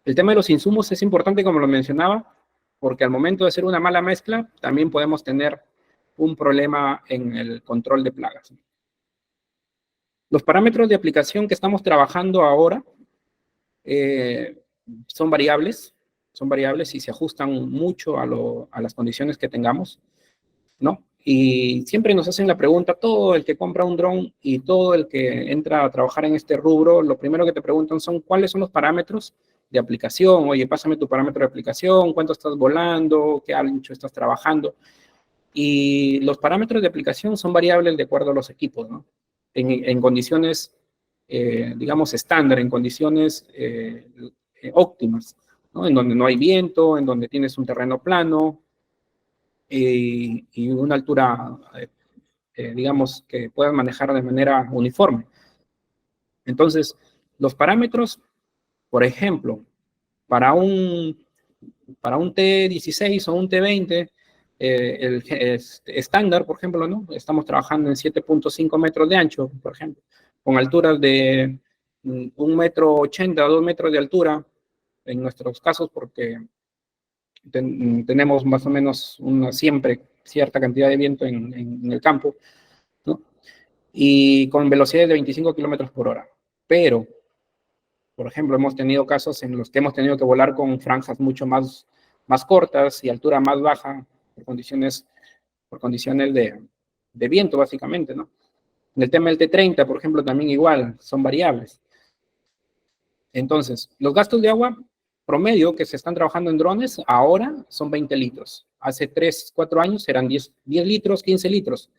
El tema de los insumos es importante, como lo mencionaba, porque al momento de hacer una mala mezcla, también podemos tener un problema en el control de plagas. Los parámetros de aplicación que estamos trabajando ahora son variables y se ajustan mucho a las condiciones que tengamos, ¿no? Y siempre nos hacen la pregunta, todo el que compra un dron y todo el que entra a trabajar en este rubro, lo primero que te preguntan son cuáles son los parámetros de aplicación. Oye, pásame tu parámetro de aplicación, cuánto estás volando, qué ancho estás trabajando. Y los parámetros de aplicación son variables de acuerdo a los equipos, ¿no? En condiciones, digamos, estándar, en condiciones óptimas, ¿no? En donde no hay viento, en donde tienes un terreno plano y una altura, digamos, que puedas manejar de manera uniforme. Entonces, los parámetros, por ejemplo, para un T16 o un T20, el estándar, por ejemplo, ¿no? Estamos trabajando en 7.5 metros de ancho, por ejemplo, con alturas de 1,80 m a 2 metros de altura, en nuestros casos, porque tenemos más o menos siempre cierta cantidad de viento en el campo, ¿no? Y con velocidades de 25 kilómetros por hora. Pero, por ejemplo, hemos tenido casos en los que hemos tenido que volar con franjas mucho más cortas y altura más baja por condiciones de viento, básicamente, ¿no? En el tema del T30, por ejemplo, también igual, son variables. Entonces, los gastos de agua promedio que se están trabajando en drones ahora son 20 litros. Hace 3, 4 años eran 10 litros, 15 litros.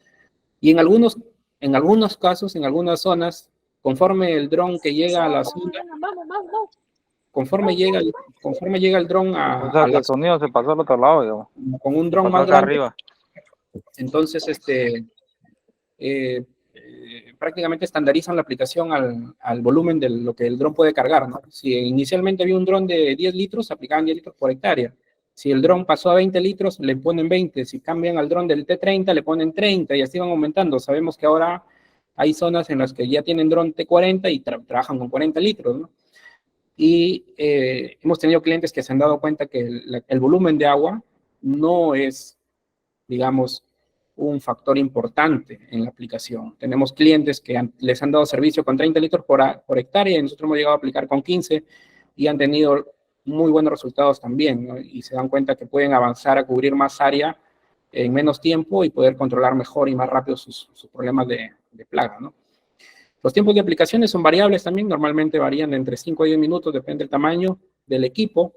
Y en algunos casos, en algunas zonas, conforme el dron que llega a la zona, conforme llega el dron O sea, que el sonido se pasó al otro lado, digamos. Con un dron más grande, arriba. Entonces, prácticamente estandarizan la aplicación al volumen de lo que el dron puede cargar, ¿no? Si inicialmente había un dron de 10 litros, aplicaban 10 litros por hectárea. Si el dron pasó a 20 litros, le ponen 20. Si cambian al dron del T30, le ponen 30 y así van aumentando. Sabemos que ahora hay zonas en las que ya tienen dron T40 y trabajan con 40 litros, ¿no? Y hemos tenido clientes que se han dado cuenta que el volumen de agua no es, digamos, un factor importante en la aplicación. Tenemos clientes que les han dado servicio con 30 litros por hectárea y nosotros hemos llegado a aplicar con 15 y han tenido muy buenos resultados también, ¿no? Y se dan cuenta que pueden avanzar a cubrir más área en menos tiempo y poder controlar mejor y más rápido sus problemas de plaga, ¿no? Los tiempos de aplicaciones son variables también, normalmente varían de entre 5 a 10 minutos, depende del tamaño del equipo,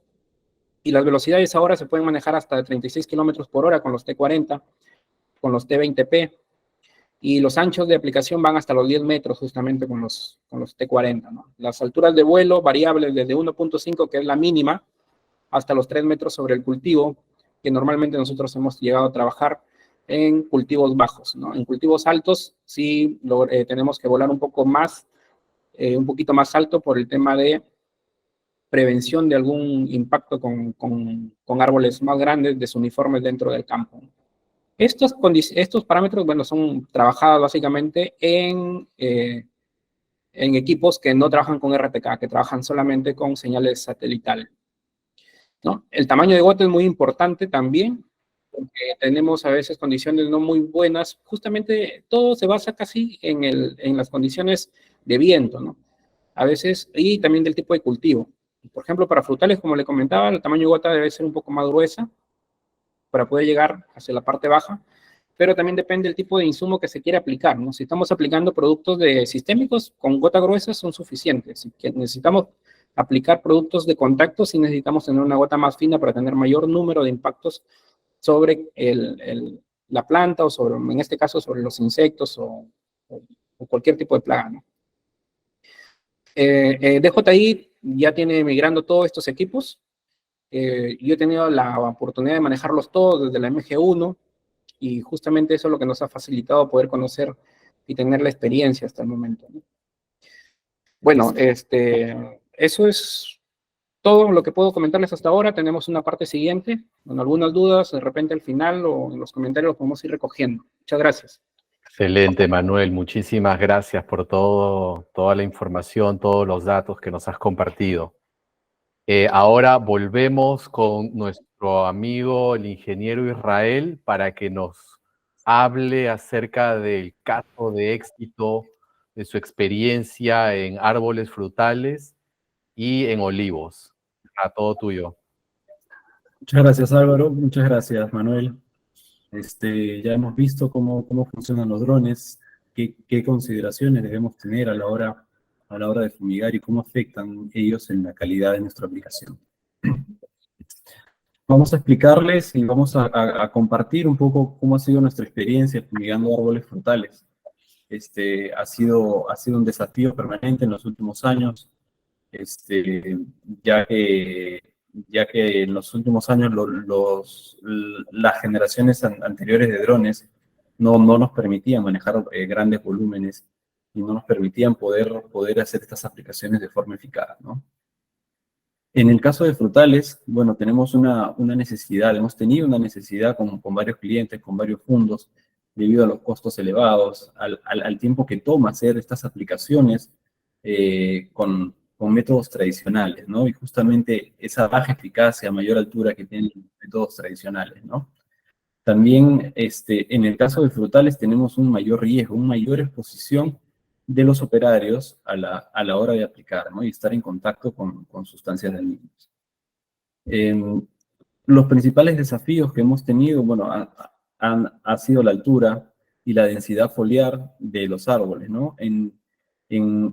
y las velocidades ahora se pueden manejar hasta 36 kilómetros por hora con los T40, con los T20P, y los anchos de aplicación van hasta los 10 metros justamente con los T40, ¿no? Las alturas de vuelo variables desde 1.5, que es la mínima, hasta los 3 metros sobre el cultivo, que normalmente nosotros hemos llegado a trabajar en cultivos bajos, ¿no? En cultivos altos sí tenemos que volar un poco más, un poquito más alto por el tema de prevención de algún impacto con árboles más grandes desuniformes dentro del campo. Estos parámetros, bueno, son trabajados básicamente en equipos que no trabajan con RTK, que trabajan solamente con señales satelital, ¿no? El tamaño de gota es muy importante también, porque tenemos a veces condiciones no muy buenas. Justamente todo se basa casi en las condiciones de viento, ¿no? A veces, y también del tipo de cultivo. Por ejemplo, para frutales, como le comentaba, el tamaño de gota debe ser un poco más gruesa para poder llegar hacia la parte baja, pero también depende del tipo de insumo que se quiere aplicar, ¿no? Si estamos aplicando productos sistémicos, con gota gruesa son suficientes. Si necesitamos aplicar productos de contacto, sí necesitamos tener una gota más fina para tener mayor número de impactos sobre la planta o sobre, en este caso, sobre los insectos o cualquier tipo de plaga, ¿no? DJI ya tiene migrando todos estos equipos. Yo he tenido la oportunidad de manejarlos todos desde la MG1 y justamente eso es lo que nos ha facilitado poder conocer y tener la experiencia hasta el momento, ¿no? Bueno, eso es todo lo que puedo comentarles hasta ahora. Tenemos una parte siguiente, con algunas dudas, de repente al final o en los comentarios los podemos ir recogiendo. Muchas gracias. Excelente, Manuel. Muchísimas gracias por toda la información, todos los datos que nos has compartido. Ahora volvemos con nuestro amigo, el ingeniero Israel, para que nos hable acerca del caso de éxito de su experiencia en árboles frutales y en olivos. A todo tuyo. Muchas gracias, Álvaro. Muchas gracias, Manuel. Ya hemos visto cómo funcionan los drones, qué consideraciones debemos tener a la hora de fumigar y cómo afectan ellos en la calidad de nuestra aplicación. Vamos a explicarles y vamos a compartir un poco cómo ha sido nuestra experiencia fumigando árboles frutales. Ha sido un desafío permanente en los últimos años, ya que en los últimos años las generaciones anteriores de drones no nos permitían manejar grandes volúmenes y no nos permitían poder hacer estas aplicaciones de forma eficaz, ¿no? En el caso de frutales, bueno, tenemos una necesidad, hemos tenido una necesidad con varios clientes, con varios fundos, debido a los costos elevados, al tiempo que toma hacer estas aplicaciones con métodos tradicionales, ¿no? Y justamente esa baja eficacia, mayor altura que tienen los métodos tradicionales, ¿no? También, en el caso de frutales tenemos un mayor riesgo, una mayor exposición de los operarios a la hora de aplicar, ¿no? Y estar en contacto con sustancias dañinas. Los principales desafíos que hemos tenido, bueno, ha sido la altura y la densidad foliar de los árboles, ¿no? En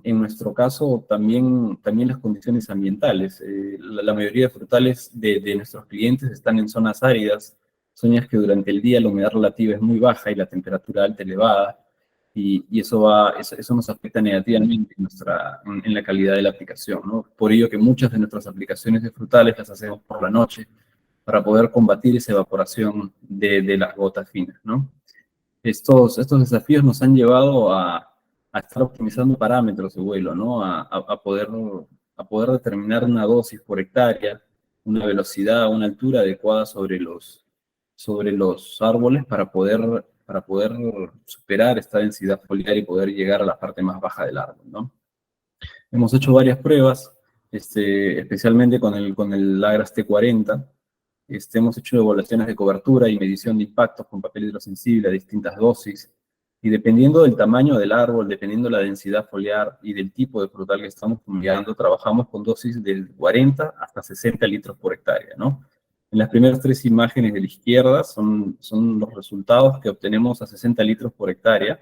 nuestro caso, también las condiciones ambientales. La mayoría de frutales de nuestros clientes están en zonas áridas, zonas que durante el día la humedad relativa es muy baja y la temperatura alta elevada, y eso nos afecta negativamente en la calidad de la aplicación, ¿no? Por ello que muchas de nuestras aplicaciones de frutales las hacemos por la noche para poder combatir esa evaporación de las gotas finas, ¿no? Estos desafíos nos han llevado a estar optimizando parámetros de vuelo, ¿no? A poder determinar una dosis por hectárea, una velocidad, una altura adecuada sobre los árboles para poder superar esta densidad foliar y poder llegar a la parte más baja del árbol, ¿no? Hemos hecho varias pruebas, especialmente con el Agras T40. Hemos hecho evaluaciones de cobertura y medición de impactos con papel hidrosensible a distintas dosis. Y dependiendo del tamaño del árbol, dependiendo de la densidad foliar y del tipo de frutal que estamos fumigando, trabajamos con dosis del 40 hasta 60 litros por hectárea, ¿no? En las primeras 3 imágenes de la izquierda son los resultados que obtenemos a 60 litros por hectárea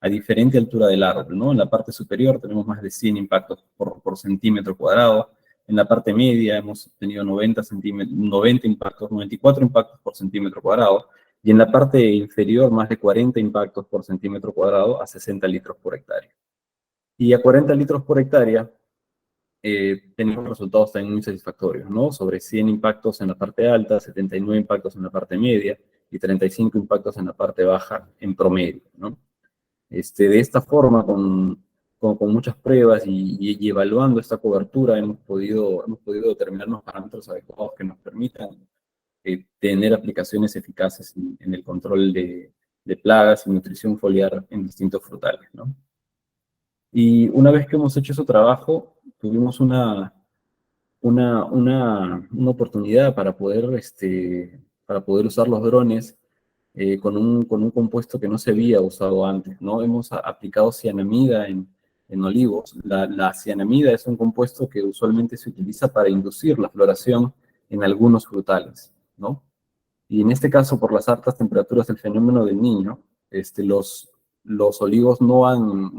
a diferente altura del árbol, ¿no? En la parte superior tenemos más de 100 impactos por centímetro cuadrado. En la parte media hemos tenido 90 impactos, 94 impactos por centímetro cuadrado. Y en la parte inferior, más de 40 impactos por centímetro cuadrado a 60 litros por hectárea. Y a 40 litros por hectárea, tenemos resultados también muy satisfactorios, ¿no? Sobre 100 impactos en la parte alta, 79 impactos en la parte media y 35 impactos en la parte baja en promedio, ¿no? De esta forma, con muchas pruebas y evaluando esta cobertura, hemos podido determinar los parámetros adecuados que nos permitan tener aplicaciones eficaces en el control de plagas y nutrición foliar en distintos frutales, ¿no? Y una vez que hemos hecho ese trabajo, tuvimos una oportunidad para poder usar los drones con un compuesto que no se había usado antes, ¿no? Hemos aplicado cianamida en olivos. La cianamida es un compuesto que usualmente se utiliza para inducir la floración en algunos frutales, ¿no? Y en este caso, por las altas temperaturas del fenómeno del Niño, los olivos no han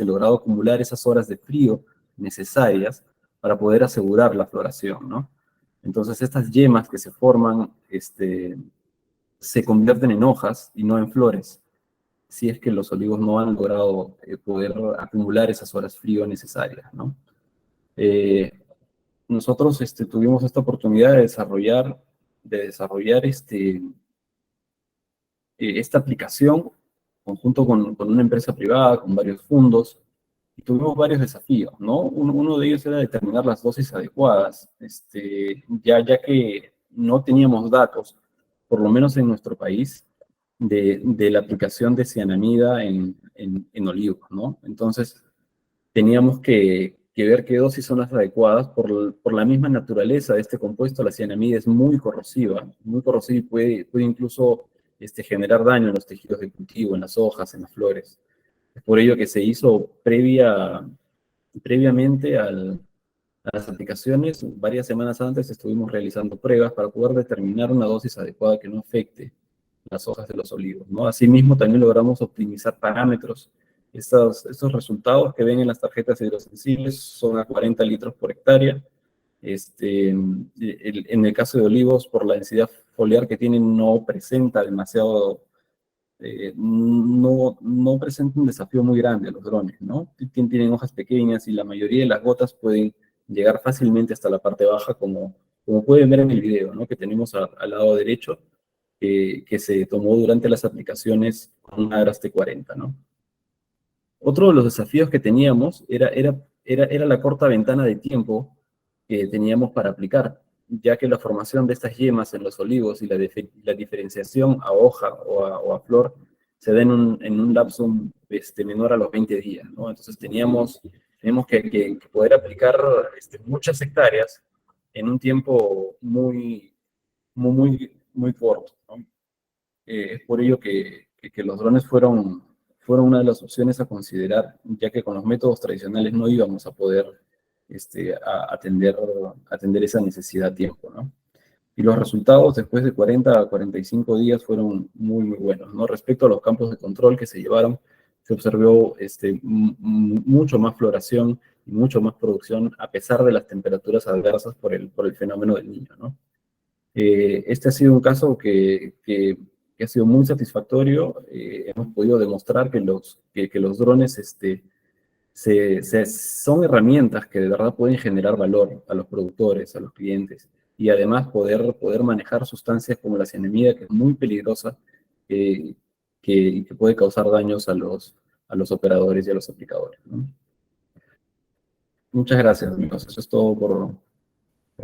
logrado acumular esas horas de frío necesarias para poder asegurar la floración, ¿no? Entonces, estas yemas que se forman, se convierten en hojas y no en flores, si es que los olivos no han logrado poder acumular esas horas frío necesarias, ¿no? Eh, Nosotros tuvimos esta oportunidad de desarrollar esta aplicación conjunto con una empresa privada, con varios fondos, y tuvimos varios desafíos, ¿no? Uno de ellos era determinar las dosis adecuadas, ya que no teníamos datos, por lo menos en nuestro país, de la aplicación de cianamida en olivos, ¿no? Entonces, teníamos que ver qué dosis son las adecuadas por la misma naturaleza de este compuesto. La cianamida es muy corrosiva y puede incluso generar daño en los tejidos de cultivo, en las hojas, en las flores. Es por ello que se hizo previamente a las aplicaciones, varias semanas antes estuvimos realizando pruebas para poder determinar una dosis adecuada que no afecte las hojas de los olivos, ¿no? Asimismo, también logramos optimizar parámetros. Estos resultados que ven en las tarjetas hidrosensibles son a 40 litros por hectárea. En el caso de olivos, por la densidad foliar que tienen, no presenta demasiado, no presenta un desafío muy grande a los drones, ¿no? Tienen hojas pequeñas y la mayoría de las gotas pueden llegar fácilmente hasta la parte baja, como pueden ver en el video, ¿no? Que tenemos al lado derecho, que se tomó durante las aplicaciones con un Aras T40, ¿no? Otro de los desafíos que teníamos era la corta ventana de tiempo que teníamos para aplicar, ya que la formación de estas yemas en los olivos y la diferenciación a hoja o a flor se da en un lapso menor a los 20 días, ¿no? Entonces teníamos que poder aplicar muchas hectáreas en un tiempo muy corto, ¿no? Es por ello que los drones fueron una de las opciones a considerar, ya que con los métodos tradicionales no íbamos a poder atender esa necesidad a tiempo, ¿no? Y los resultados después de 40 a 45 días fueron muy buenos, ¿no? Respecto a los campos de control que se llevaron, se observó mucho más floración y mucho más producción a pesar de las temperaturas adversas por el fenómeno del Niño, ¿no? Este ha sido un caso que ha sido muy satisfactorio. Hemos podido demostrar que los drones son herramientas que de verdad pueden generar valor a los productores, a los clientes, y además poder manejar sustancias como la cianamida, que es muy peligrosa, que puede causar daños a los operadores y a los aplicadores, ¿no? Muchas gracias, amigos. Eso es todo por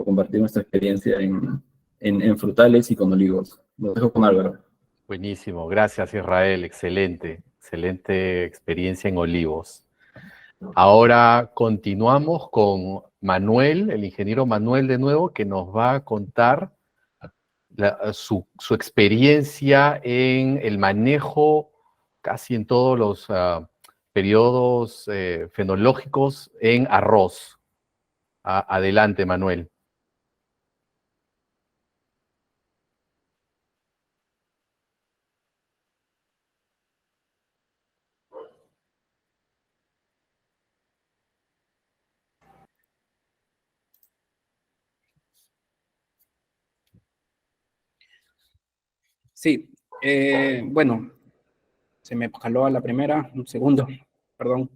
compartir nuestra experiencia en frutales y con olivos. Los dejo con Álvaro. Buenísimo, gracias Israel, excelente experiencia en olivos. Ahora continuamos con Manuel, el ingeniero Manuel de nuevo, que nos va a contar su experiencia en el manejo casi en todos los periodos fenológicos en arroz. Adelante, Manuel. Sí, bueno, se me jaló a la primera, un segundo, perdón.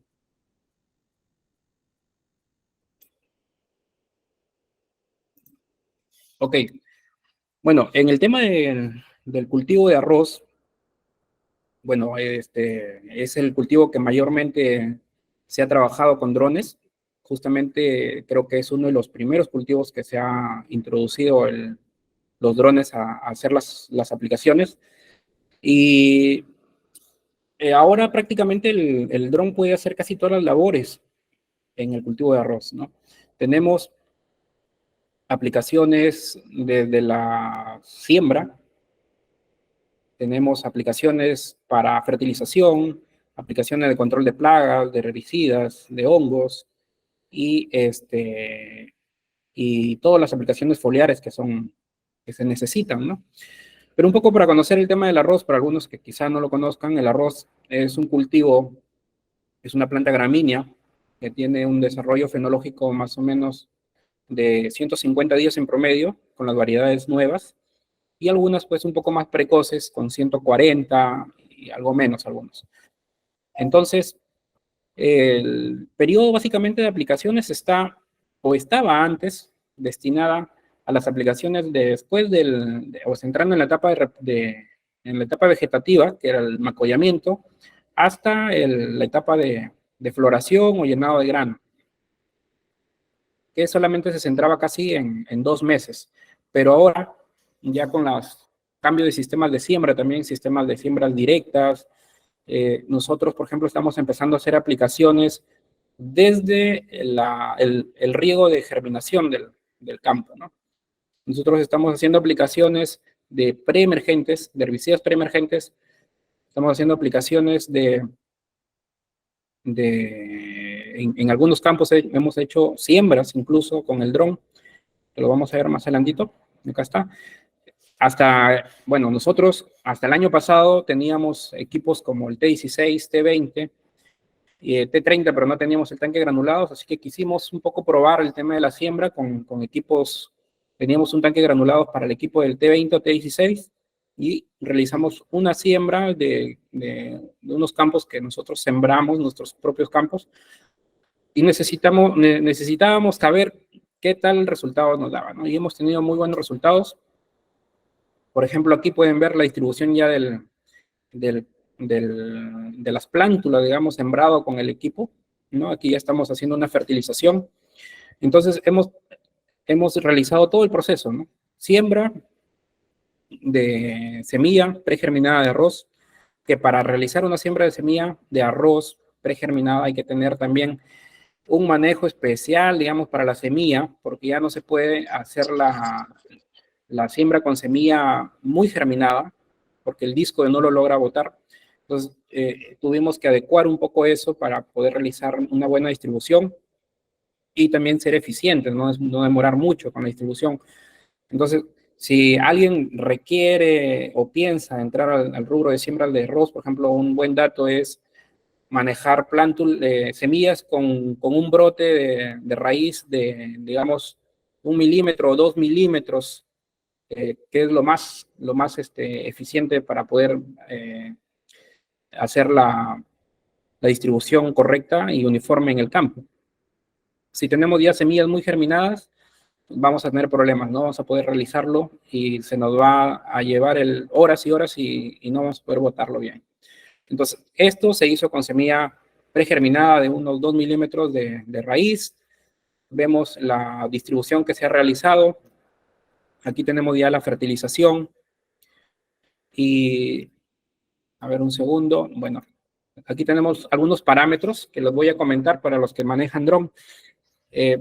Ok, bueno, en el tema del cultivo de arroz, bueno, es el cultivo que mayormente se ha trabajado con drones. Justamente creo que es uno de los primeros cultivos que se ha introducido los drones a hacer las aplicaciones. Y ahora prácticamente el dron puede hacer casi todas las labores en el cultivo de arroz, ¿no? Tenemos aplicaciones desde la siembra, tenemos aplicaciones para fertilización, aplicaciones de control de plagas, de herbicidas, de hongos y, y todas las aplicaciones foliares que se necesitan, ¿no? Pero un poco para conocer el tema del arroz, para algunos que quizá no lo conozcan, el arroz es un cultivo, es una planta gramínea que tiene un desarrollo fenológico más o menos de 150 días en promedio, con las variedades nuevas, y algunas pues un poco más precoces, con 140 y algo menos algunos. Entonces, el periodo básicamente de aplicaciones está, o estaba antes, destinada a las aplicaciones después o entrando en la etapa en la etapa vegetativa, que era el macollamiento, hasta la etapa de floración o llenado de grano, que solamente se centraba casi en 2 meses. Pero ahora, ya con los cambios de sistemas de siembra, también sistemas de siembras directas, nosotros, por ejemplo, estamos empezando a hacer aplicaciones desde el riego de germinación del campo, ¿no? Nosotros estamos haciendo aplicaciones de preemergentes, de herbicidas preemergentes, estamos haciendo aplicaciones en algunos campos hemos hecho siembras incluso con el dron, que lo vamos a ver más adelantito, acá está. Bueno, nosotros hasta el año pasado teníamos equipos como el T16, T20 y T30, pero no teníamos el tanque granulados, así que quisimos un poco probar el tema de la siembra con equipos. Teníamos un tanque granulados para el equipo del T20 o T16 y realizamos una siembra de unos campos que nosotros sembramos, nuestros propios campos, y necesitábamos saber qué tal resultado nos daba, ¿no? Y hemos tenido muy buenos resultados. Por ejemplo, aquí pueden ver la distribución ya de las plántulas, digamos, sembrado con el equipo, ¿no? Aquí ya estamos haciendo una fertilización. Entonces, hemos realizado todo el proceso, ¿no? Siembra de semilla pregerminada de arroz, que para realizar una siembra de semilla de arroz pregerminada hay que tener también un manejo especial, digamos, para la semilla, porque ya no se puede hacer la siembra con semilla muy germinada, porque el disco no lo logra botar. Entonces, tuvimos que adecuar un poco eso para poder realizar una buena distribución y también ser eficientes, no demorar mucho con la distribución. Entonces, si alguien requiere o piensa entrar al rubro de siembra de arroz, por ejemplo, un buen dato es manejar semillas con un brote de raíz de, digamos, 1 milímetro o 2 milímetros, que es lo más eficiente para poder hacer la distribución correcta y uniforme en el campo. Si tenemos ya semillas muy germinadas, vamos a tener problemas, no vamos a poder realizarlo y se nos va a llevar horas y horas y no vamos a poder botarlo bien. Entonces, esto se hizo con semilla pregerminada de unos 2 milímetros de raíz. Vemos la distribución que se ha realizado. Aquí tenemos ya la fertilización. Y, a ver un segundo. Bueno, aquí tenemos algunos parámetros que los voy a comentar para los que manejan dron.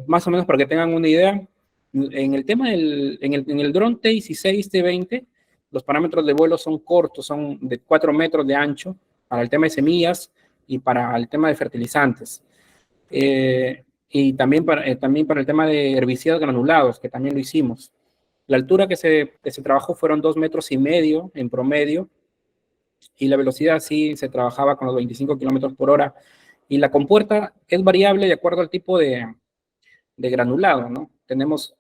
Más o menos para que tengan una idea. En el tema en el dron T16, T20, los parámetros de vuelo son cortos, son de 4 metros de ancho para el tema de semillas y para el tema de fertilizantes. Y también para el tema de herbicidas granulados, que también lo hicimos. La altura que se trabajó fueron 2,5 metros en promedio, y la velocidad sí se trabajaba con los 25 kilómetros por hora. Y la compuerta es variable de acuerdo al tipo de granulado, ¿no? Tenemos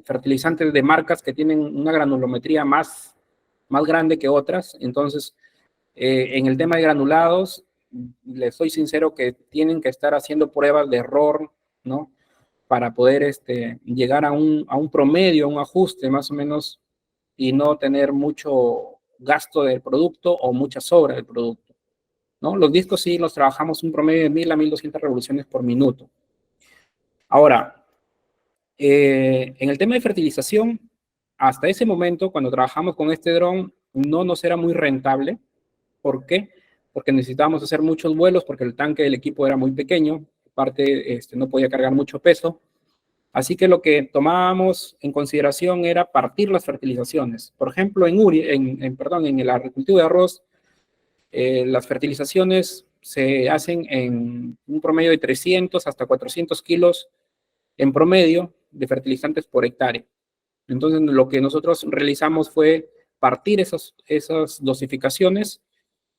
fertilizantes de marcas que tienen una granulometría más más grande que otras. Entonces, en el tema de granulados, les soy sincero que tienen que estar haciendo pruebas de error, ¿no? Para poder llegar a un promedio, a un ajuste más o menos, y no tener mucho gasto del producto o mucha sobra del producto, ¿no? Los discos sí los trabajamos un promedio de 1000 a 1200 revoluciones por minuto. Ahora, en el tema de fertilización, hasta ese momento, cuando trabajamos con este dron, no nos era muy rentable. ¿Por qué? Porque necesitábamos hacer muchos vuelos, porque el tanque del equipo era muy pequeño, aparte no podía cargar mucho peso. Así que lo que tomábamos en consideración era partir las fertilizaciones. Por ejemplo, en el agricultivo de arroz, las fertilizaciones se hacen en un promedio de 300 hasta 400 kilos en promedio de fertilizantes por hectárea. Entonces, lo que nosotros realizamos fue partir esas dosificaciones,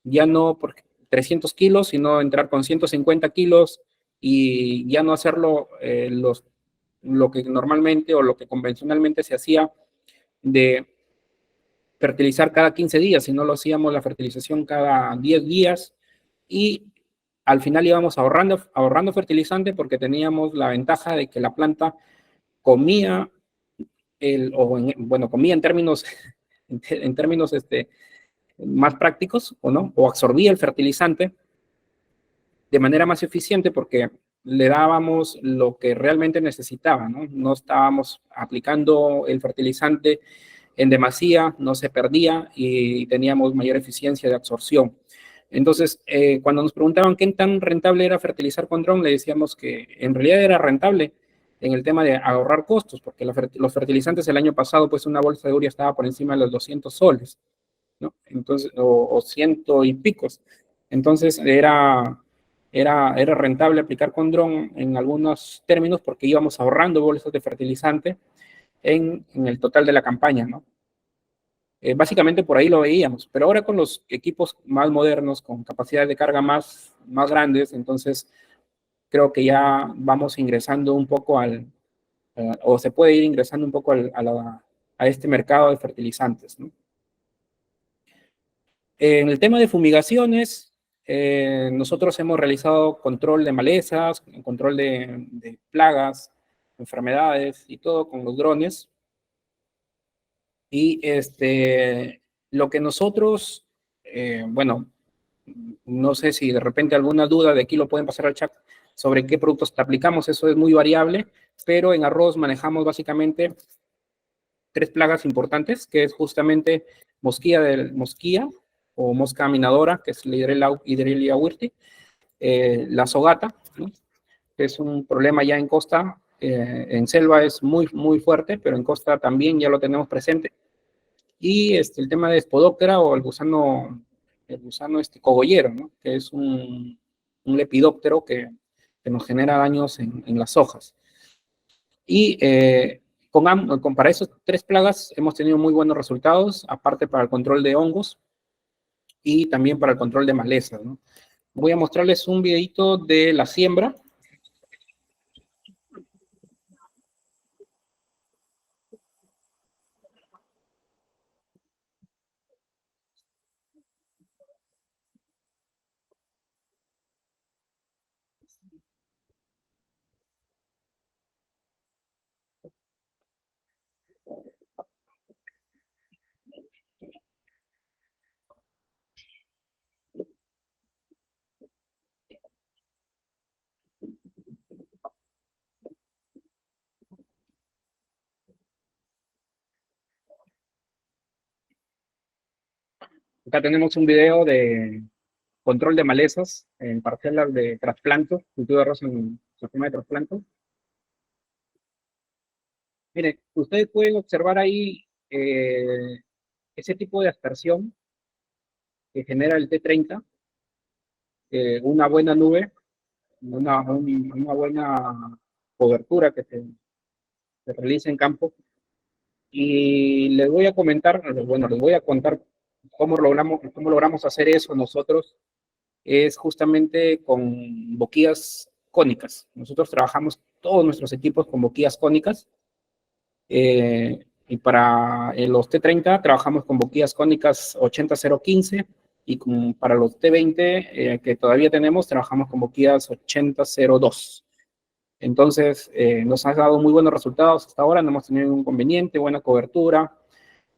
ya no por 300 kilos, sino entrar con 150 kilos y ya no hacerlo lo que normalmente o lo que convencionalmente se hacía de fertilizar cada 15 días, sino lo hacíamos la fertilización cada 10 días y al final íbamos ahorrando fertilizante porque teníamos la ventaja de que la planta comía, comía en términos, en términos más prácticos, o absorbía el fertilizante de manera más eficiente porque le dábamos lo que realmente necesitaba, ¿no? No estábamos aplicando el fertilizante en demasía, no se perdía y teníamos mayor eficiencia de absorción. Entonces, cuando nos preguntaban qué tan rentable era fertilizar con dron, le decíamos que en realidad era rentable en el tema de ahorrar costos, porque los fertilizantes el año pasado, pues una bolsa de urea estaba por encima de los 200 soles, ¿no? Entonces, o ciento y picos. Entonces, era rentable aplicar con dron en algunos términos porque íbamos ahorrando bolsas de fertilizante en el total de la campaña, ¿no? Básicamente por ahí lo veíamos, pero ahora con los equipos más modernos, con capacidades de carga más grandes, entonces creo que ya vamos ingresando un poco o se puede ir ingresando un poco a este mercado de fertilizantes, ¿no? En el tema de fumigaciones, nosotros hemos realizado control de malezas, control de plagas, enfermedades y todo con los drones. Y lo que nosotros, bueno, no sé si de repente alguna duda de aquí lo pueden pasar al chat sobre qué productos aplicamos, eso es muy variable, pero en arroz manejamos básicamente 3 plagas importantes, que es justamente mosquilla o mosca minadora, que es la Hydrellea wirti, la zogata, ¿no? Que es un problema ya en costa, en selva es muy, muy fuerte, pero en costa también ya lo tenemos presente. Y el tema de Spodoptera o el gusano cogollero, ¿no? Que es un lepidóptero que nos genera daños en las hojas. Y para esas 3 plagas hemos tenido muy buenos resultados, aparte para el control de hongos y también para el control de malezas, ¿no? Voy a mostrarles un videito de la siembra. Acá tenemos un video de control de malezas en parcelas de trasplanto, cultivo de arroz en sistema de trasplanto. Miren, ustedes pueden observar ahí ese tipo de aspersión que genera el T30, una buena nube, una buena cobertura que se realiza en campo. Y les voy a comentar, bueno, les voy a contar cómo logramos hacer eso nosotros. Es justamente con boquillas cónicas. Nosotros trabajamos todos nuestros equipos con boquillas cónicas. Y para los T30 trabajamos con boquillas cónicas 80015 y para los T20 que todavía tenemos, trabajamos con boquillas 8002. Entonces, nos ha dado muy buenos resultados hasta ahora, no hemos tenido ningún inconveniente, buena cobertura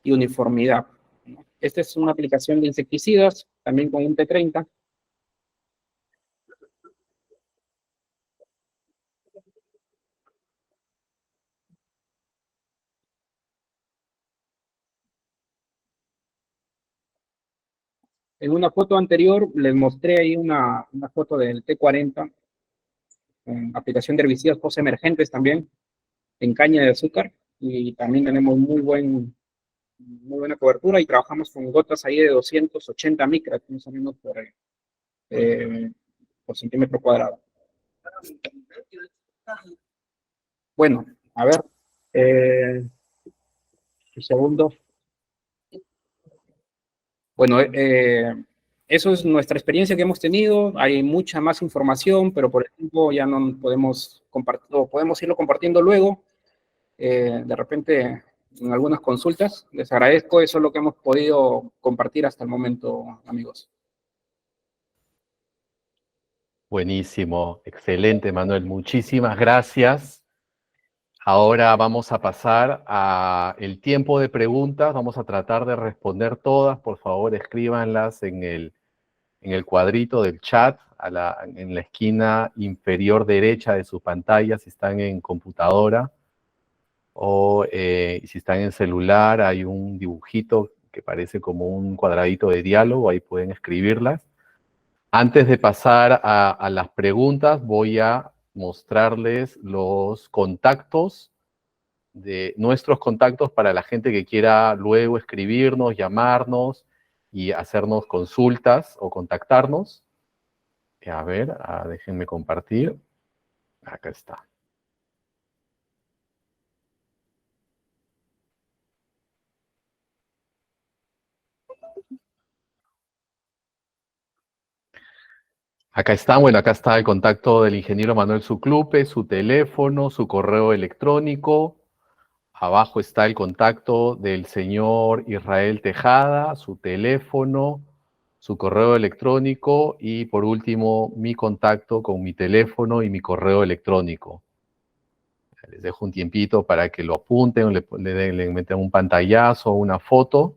y uniformidad. Esta es una aplicación de insecticidas, también con un T30. En una foto anterior les mostré ahí una foto del T40, con aplicación de herbicidas post-emergentes también, en caña de azúcar, y también tenemos muy buena cobertura y trabajamos con gotas ahí de 280 micras, más o menos por centímetro cuadrado. Bueno, a ver, un segundo. Bueno, eso es nuestra experiencia que hemos tenido. Hay mucha más información, pero por el tiempo ya no podemos compartir, o podemos irlo compartiendo luego. De repente, en algunas consultas. Les agradezco, eso es lo que hemos podido compartir hasta el momento, amigos. Buenísimo, excelente, Manuel. Muchísimas gracias. Ahora vamos a pasar a el tiempo de preguntas. Vamos a tratar de responder todas. Por favor, escríbanlas en el cuadrito del chat, en la esquina inferior derecha de su pantalla, si están en computadora, o si están en celular, hay un dibujito que parece como un cuadradito de diálogo, ahí pueden escribirlas. Antes de pasar a las preguntas, voy a mostrarles los contactos, nuestros contactos para la gente que quiera luego escribirnos, llamarnos y hacernos consultas o contactarnos. A ver, déjenme compartir. Acá está. Acá está, bueno, acá está el contacto del ingeniero Manuel Zuclupe, su teléfono, su correo electrónico. Abajo está el contacto del señor Israel Tejada, su teléfono, su correo electrónico y por último mi contacto con mi teléfono y mi correo electrónico. Les dejo un tiempito para que lo apunten, le metan un pantallazo o una foto.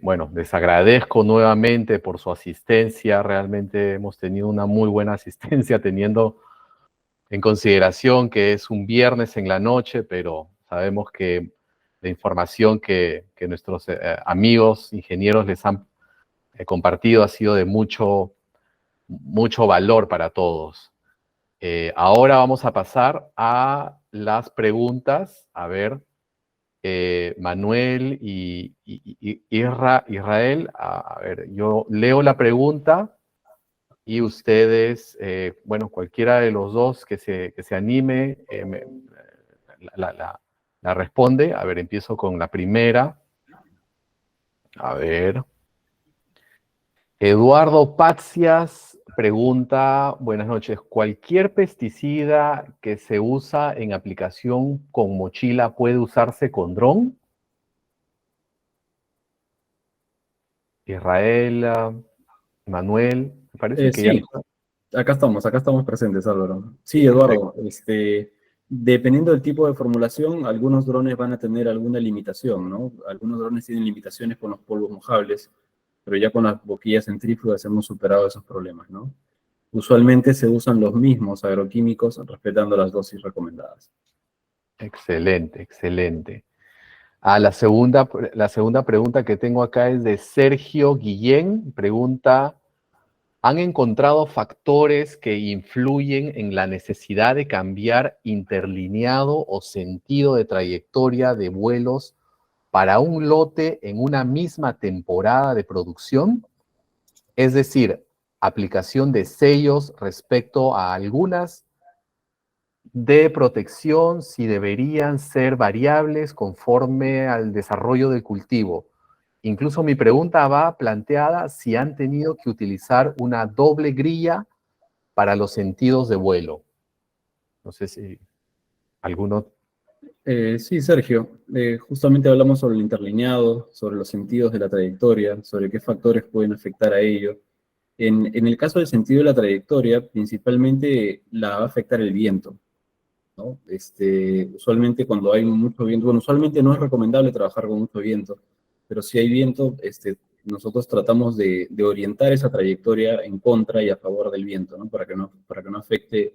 Bueno, les agradezco nuevamente por su asistencia. Realmente hemos tenido una muy buena asistencia, teniendo en consideración que es un viernes en la noche, pero sabemos que la información que nuestros amigos ingenieros les han compartido ha sido de mucho valor para todos. Ahora vamos a pasar a las preguntas. A ver, Manuel y Israel, a ver, yo leo la pregunta y ustedes, bueno, cualquiera de los dos que se anime, la responde. A ver, empiezo con la primera. A ver. Eduardo Patzias pregunta, buenas noches, ¿cualquier pesticida que se usa en aplicación con mochila puede usarse con dron? Israel, Manuel, me parece que Sí, ya... acá estamos presentes, Álvaro. Sí, Eduardo, dependiendo del tipo de formulación, algunos drones van a tener alguna limitación, ¿no? Algunos drones tienen limitaciones con los polvos mojables, pero ya con las boquillas centrífugas hemos superado esos problemas, ¿no? Usualmente se usan los mismos agroquímicos respetando las dosis recomendadas. Excelente, excelente. La segunda pregunta que tengo acá es de Sergio Guillén. Pregunta, ¿han encontrado factores que influyen en la necesidad de cambiar interlineado o sentido de trayectoria de vuelos para un lote en una misma temporada de producción? Es decir, aplicación de sellos respecto a algunas de protección, si deberían ser variables conforme al desarrollo del cultivo. Incluso mi pregunta va planteada si han tenido que utilizar una doble grilla para los sentidos de vuelo. No sé si alguno Sí, Sergio. Justamente hablamos sobre el interlineado, sobre los sentidos de la trayectoria, sobre qué factores pueden afectar a ello. En el caso del sentido de la trayectoria, principalmente la va a afectar el viento, ¿no? Usualmente cuando hay mucho viento, bueno, usualmente no es recomendable trabajar con mucho viento, pero si hay viento, nosotros tratamos de orientar esa trayectoria en contra y a favor del viento, ¿no? Para que no afecte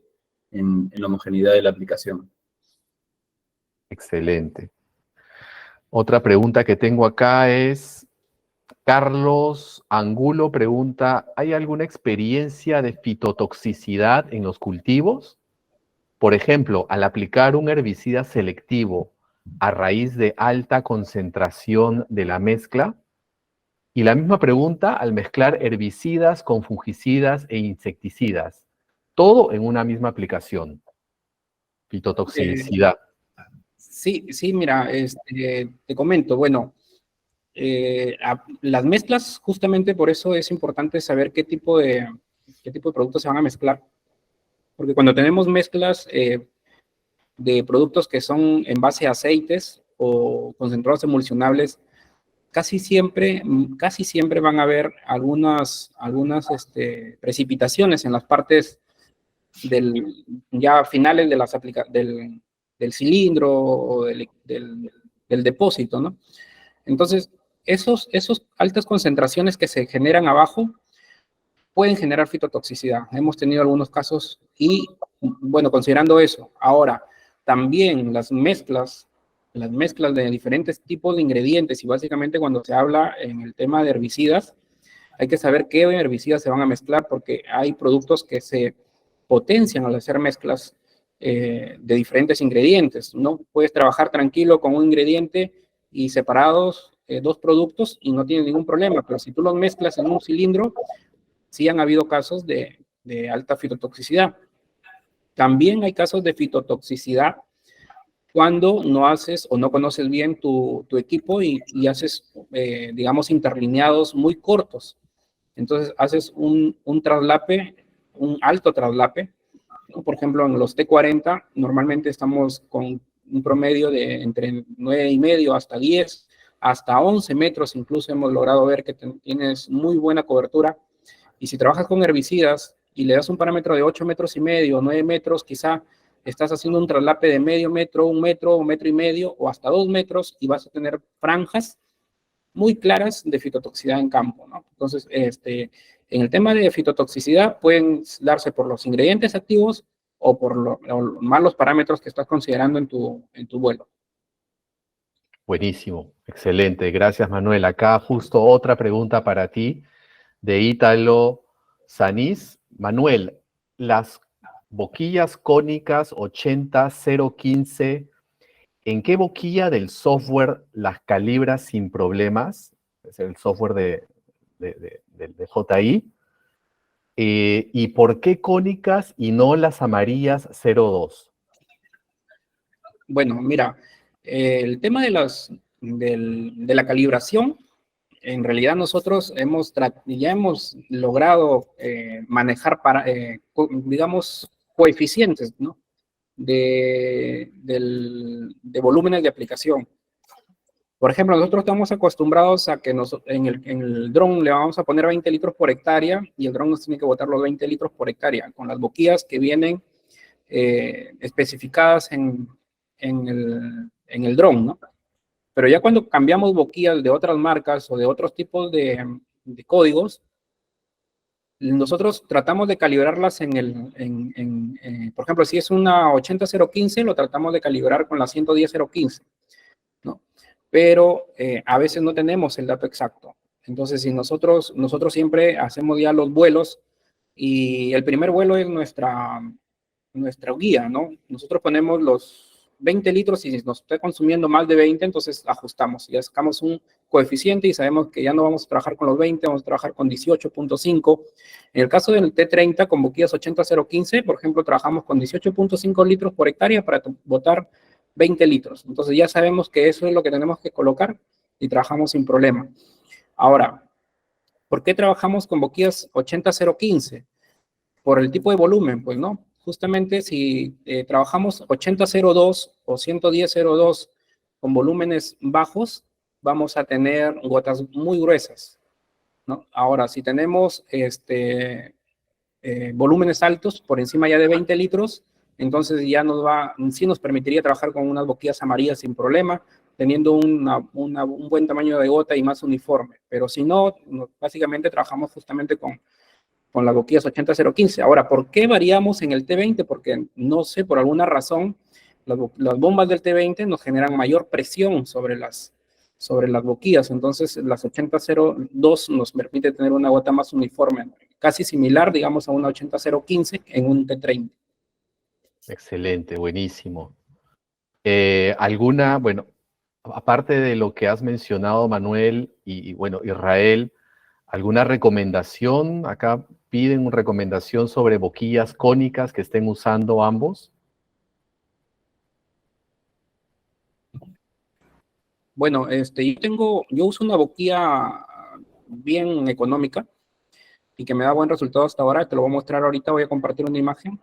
en la homogeneidad de la aplicación. Excelente. Otra pregunta que tengo acá es, Carlos Angulo pregunta, ¿hay alguna experiencia de fitotoxicidad en los cultivos? Por ejemplo, al aplicar un herbicida selectivo a raíz de alta concentración de la mezcla. Y la misma pregunta al mezclar herbicidas con fungicidas e insecticidas. Todo en una misma aplicación. Fitotoxicidad. Sí, mira, te comento, bueno, las mezclas, justamente por eso es importante saber qué tipo de productos se van a mezclar. Porque cuando tenemos mezclas de productos que son en base a aceites o concentrados emulsionables, casi siempre van a haber algunas precipitaciones en las partes ya finales de del cilindro o del depósito, ¿no? Entonces, esos altas concentraciones que se generan abajo pueden generar fitotoxicidad. Hemos tenido algunos casos y, bueno, considerando eso, ahora, también las mezclas de diferentes tipos de ingredientes y básicamente cuando se habla en el tema de herbicidas, hay que saber qué herbicidas se van a mezclar porque hay productos que se potencian al hacer mezclas de diferentes ingredientes. No puedes trabajar tranquilo con un ingrediente y separados dos productos y no tiene ningún problema, pero si tú los mezclas en un cilindro, sí han habido casos de alta fitotoxicidad. También hay casos de fitotoxicidad cuando no haces o no conoces bien tu equipo y haces, digamos, interlineados muy cortos. Entonces haces un traslape, un alto traslape, ¿no? Por ejemplo, en los T40 normalmente estamos con un promedio de entre 9,5 hasta 10, hasta 11 metros incluso hemos logrado ver que tienes muy buena cobertura. Y si trabajas con herbicidas y le das un parámetro de 8,5 metros, 9 metros, quizá estás haciendo un traslape de medio metro, 1 metro, 1,5 metros o hasta 2 metros y vas a tener franjas muy claras de fitotoxicidad en campo, ¿no? Entonces, en el tema de fitotoxicidad pueden darse por los ingredientes activos o por los malos parámetros que estás considerando en tu vuelo. Buenísimo, excelente. Gracias, Manuel. Acá justo otra pregunta para ti de Ítalo Sanís. Manuel, las boquillas cónicas 80015, ¿en qué boquilla del software las calibras sin problemas? Es el software de JI. ¿Y por qué cónicas y no las amarillas 02? Bueno, mira, el tema de la calibración, en realidad nosotros ya hemos logrado manejar digamos, coeficientes, ¿no? de volúmenes de aplicación. Por ejemplo, nosotros estamos acostumbrados a que en el dron le vamos a poner 20 litros por hectárea y el dron nos tiene que botar los 20 litros por hectárea, con las boquillas que vienen especificadas en el dron, ¿no? Pero ya cuando cambiamos boquillas de otras marcas o de otros tipos de códigos, nosotros tratamos de calibrarlas por ejemplo, si es una 80015, lo tratamos de calibrar con la 110015, ¿no? Pero a veces no tenemos el dato exacto. Entonces, si nosotros siempre hacemos ya los vuelos y el primer vuelo es nuestra guía, ¿no? Nosotros ponemos los 20 litros y si nos está consumiendo más de 20, entonces ajustamos. Ya sacamos un coeficiente y sabemos que ya no vamos a trabajar con los 20, vamos a trabajar con 18.5. En el caso del T30, con boquillas 80015, por ejemplo, trabajamos con 18.5 litros por hectárea para botar 20 litros. Entonces ya sabemos que eso es lo que tenemos que colocar y trabajamos sin problema. Ahora, ¿por qué trabajamos con boquillas 80015? Por el tipo de volumen, pues, ¿no? justamente si trabajamos 8002 o 11002 con volúmenes bajos, vamos a tener gotas muy gruesas, ¿no? Ahora, si tenemos volúmenes altos, por encima ya de 20 litros, entonces ya sí nos permitiría trabajar con unas boquillas amarillas sin problema, teniendo un buen tamaño de gota y más uniforme. Pero si no, básicamente trabajamos justamente con las boquillas 80015. Ahora, ¿por qué variamos en el T20? Porque no sé, por alguna razón, las bombas del T20 nos generan mayor presión sobre las boquillas, entonces las 8002 nos permite tener una gota más uniforme, casi similar, digamos, a una 80015 en un T30. Excelente, buenísimo. Bueno, aparte de lo que has mencionado, Manuel, y bueno, Israel, ¿alguna recomendación? Acá piden una recomendación sobre boquillas cónicas que estén usando ambos. Bueno, yo uso una boquilla bien económica y que me da buen resultado hasta ahora. Te lo voy a mostrar ahorita, voy a compartir una imagen.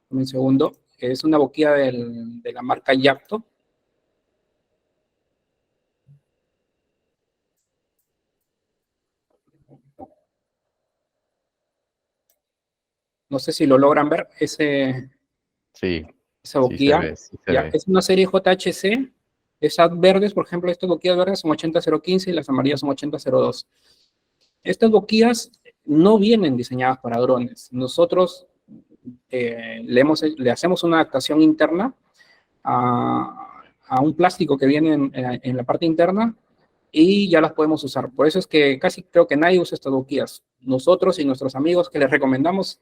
Un segundo. Es una boquilla de la marca Yapto. No sé si lo logran ver, Sí, esa boquilla. sí se Ya, ve. es una serie JHC. Esas verdes, por ejemplo, estas boquillas verdes son 80015 y las amarillas son 80002. Estas boquillas no vienen diseñadas para drones. Nosotros le hacemos una adaptación interna a un plástico que viene en la parte interna y ya las podemos usar. Por eso es que casi creo que nadie usa estas boquillas. Nosotros y nuestros amigos que les recomendamos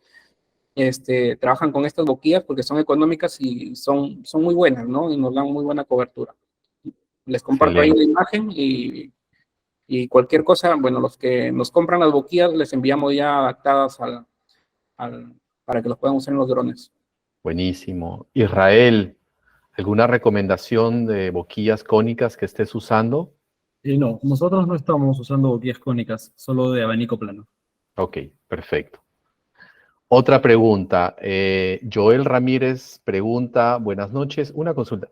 trabajan con estas boquillas porque son económicas y son muy buenas, ¿no? Y nos dan muy buena cobertura. Les comparto ahí la imagen y cualquier cosa, bueno, los que nos compran las boquillas les enviamos ya adaptadas para que los puedan usar en los drones. Buenísimo. Israel, ¿alguna recomendación de boquillas cónicas que estés usando? No, nosotros no estamos usando boquillas cónicas, solo de abanico plano. Ok, perfecto. Otra pregunta. Joel Ramírez pregunta, buenas noches, una consulta.